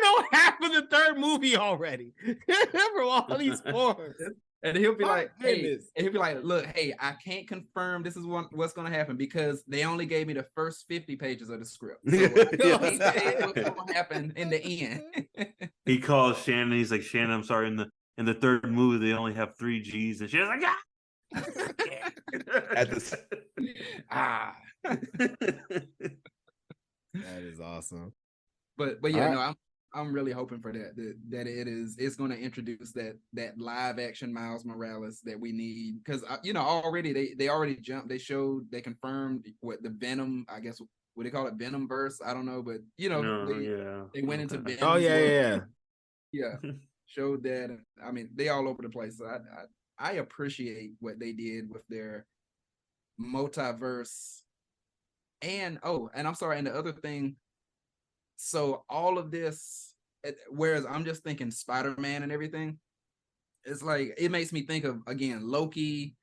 S2: know half of the third movie already from all these forms.
S3: And he'll be like, look, hey, I can't confirm this is what's going to happen because they only gave me the first 50 pages of the script. So what's going to happen in the end.
S1: He calls Shannon. He's like, Shannon, I'm sorry. In the third movie, they only have 3 G's, and she's like,
S2: That is awesome.
S3: But yeah, no, I'm really hoping for that it's going to introduce that live action Miles Morales that we need, because already they already jumped, they confirmed what the Venom, I guess, what they call it, Venom verse, I don't know, but they went into Venom. Showed that. I mean, they all over the place. So I appreciate what they did with their multiverse. And I'm sorry, and the other thing, so all of this, whereas I'm just thinking Spider-Man and everything, it's like, it makes me think of, again, Loki,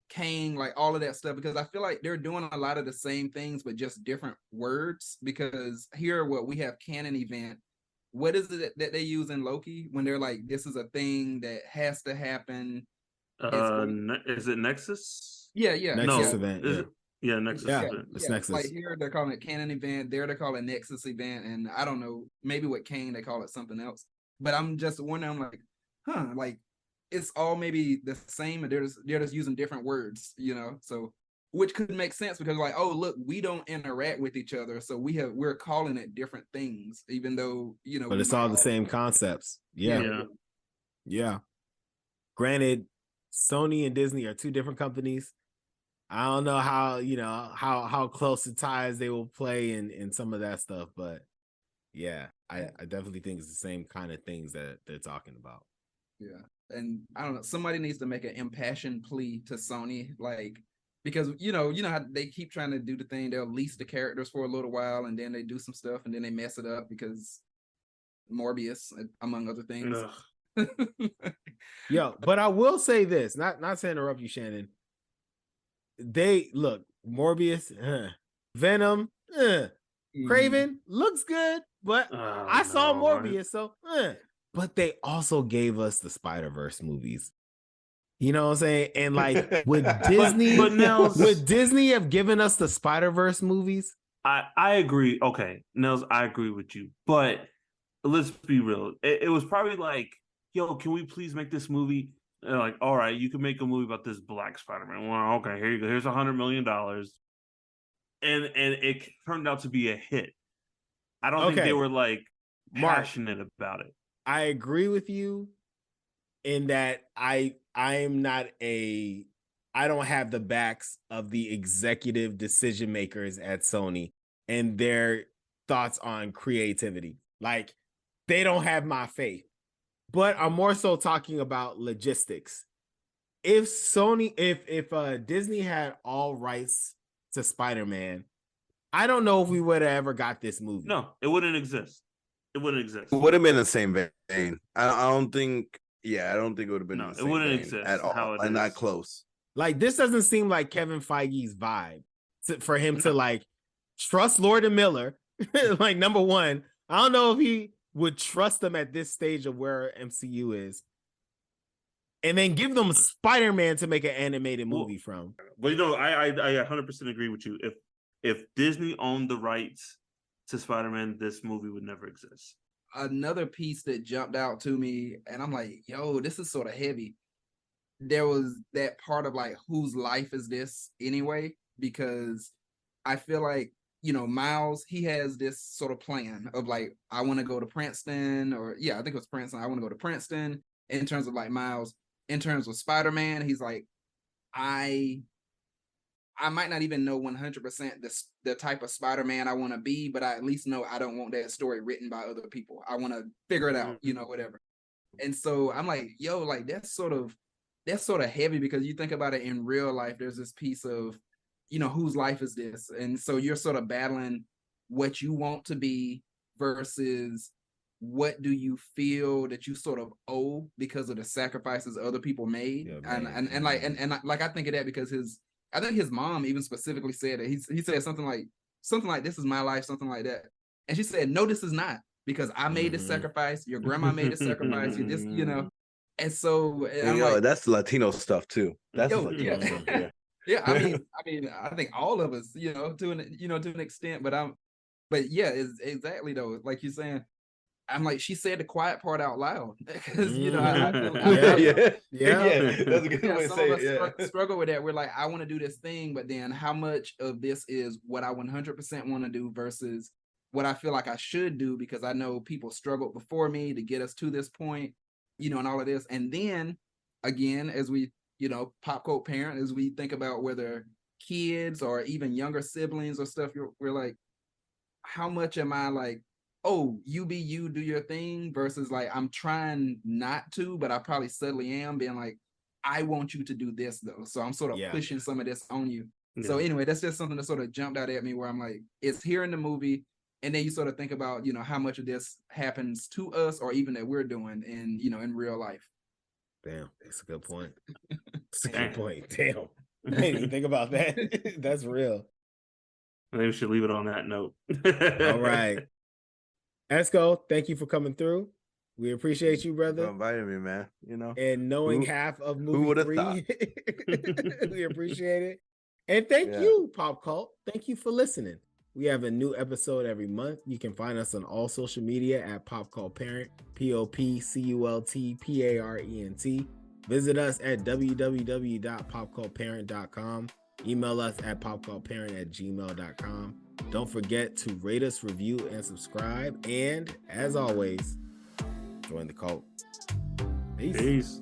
S3: Kang, like all of that stuff, because I feel like they're doing a lot of the same things, but just different words, because here, what we have canon event, what is it that they use in Loki when they're like, this is a thing that has to happen?
S1: Is it Nexus?
S3: Yeah.
S2: Nexus event.
S1: Yeah, Nexus event.
S2: It's Nexus.
S3: Like here they're calling it Canon event, there they're calling it Nexus event, and I don't know, maybe with Kane they call it something else. But I'm just wondering, I'm like, like it's all maybe the same, and they're just using different words, So which could make sense because like, oh look, we don't interact with each other, so we're calling it different things, even though
S2: but it's all the same concepts. Yeah. Granted, Sony and Disney are two different companies. I don't know how how close the ties they will play in some of that stuff, but yeah, I definitely think it's the same kind of things that they're talking about.
S3: Yeah, and I don't know, somebody needs to make an impassioned plea to Sony, like, because you know how they keep trying to do the thing, they'll lease the characters for a little while and then they do some stuff and then they mess it up because Morbius, among other things.
S2: Yo, but I will say this, not to interrupt you, Shannon. They look Morbius, Venom, Craven looks good, but I saw Morbius, so but they also gave us the Spider-Verse movies. You know what I'm saying? And like would Disney have given us the Spider-Verse movies?
S1: I agree. Okay, Nels, I agree with you. But let's be real. It was probably like, yo, can we please make this movie? And like, all right, you can make a movie about this Black Spider-Man. Well, okay, here you go. Here's $100 million. And it turned out to be a hit. I don't think they were like passionate about it.
S2: I agree with you in that I don't have the backs of the executive decision makers at Sony and their thoughts on creativity. Like, they don't have my faith. But I'm more so talking about logistics. If Disney had all rights to Spider-Man, I don't know if we would have ever got this movie.
S1: No, it wouldn't exist. It wouldn't exist.
S5: It would have been the same vein. I don't think it would have been
S1: no,
S5: the same
S1: it wouldn't
S5: vein
S1: exist
S5: at all. And not close.
S2: Like, this doesn't seem like Kevin Feige's vibe for him to like trust Lord and Miller. Like, number one, I don't know if he would trust them at this stage of where MCU is, and then give them Spider-Man to make an animated movie from.
S1: But I 100% agree with you. If Disney owned the rights to Spider-Man, this movie would never exist.
S3: Another piece that jumped out to me, and I'm like, yo, this is sort of heavy. There was that part of like, whose life is this anyway? Because I feel like, Miles, he has this sort of plan of like, I want to go to Princeton, or I think it was Princeton. I want to go to Princeton. In terms of like Miles, in terms of Spider-Man, he's like, I might not even know 100% the type of Spider-Man I want to be, but I at least know I don't want that story written by other people. I want to figure it out, whatever. And so I'm like, yo, like that's sort of heavy, because you think about it in real life, there's this piece of, whose life is this? And so you're sort of battling what you want to be versus what do you feel that you sort of owe because of the sacrifices other people made. And I think of that because I think his mom even specifically said that he said something like this is my life, something like that. And she said, no, this is not, because I made this sacrifice. Your grandma made a sacrifice. You just, And so like,
S5: that's Latino stuff too. That's Latino stuff. Yeah.
S3: Yeah, I mean, I think all of us, to an extent, but yeah, it's exactly though. Like you're saying, I'm like, she said the quiet part out loud, because I
S5: that's a good way to say it.
S3: Struggle with that. We're like, I want to do this thing, but then how much of this is what I 100% want to do versus what I feel like I should do, because I know people struggled before me to get us to this point, and all of this. And then again, as we pop quote parent, as we think about whether kids or even younger siblings or stuff, we're like, how much am I like, oh, you be you, do your thing, versus like, I'm trying not to, but I probably subtly am, being like, I want you to do this though. So I'm sort of pushing some of this on you. Yeah. So anyway, that's just something that sort of jumped out at me, where I'm like, it's here in the movie. And then you sort of think about, how much of this happens to us, or even that we're doing in real life.
S2: Damn, that's a good point. That's a good point. Damn. I didn't even think about that. That's real.
S1: Maybe we should leave it on that note.
S2: All right. Esco, thank you for coming through. We appreciate you, brother.
S5: For inviting me, man.
S2: And knowing half of movie 3. We appreciate it. And thank you, Pop Cult. Thank you for listening. We have a new episode every month. You can find us on all social media at Pop Cult Parent, POPCULTPARENT. Visit us at www.popcultparent.com. Email us at popcultparent@gmail.com. Don't forget to rate us, review, and subscribe. And as always, join the cult. Peace.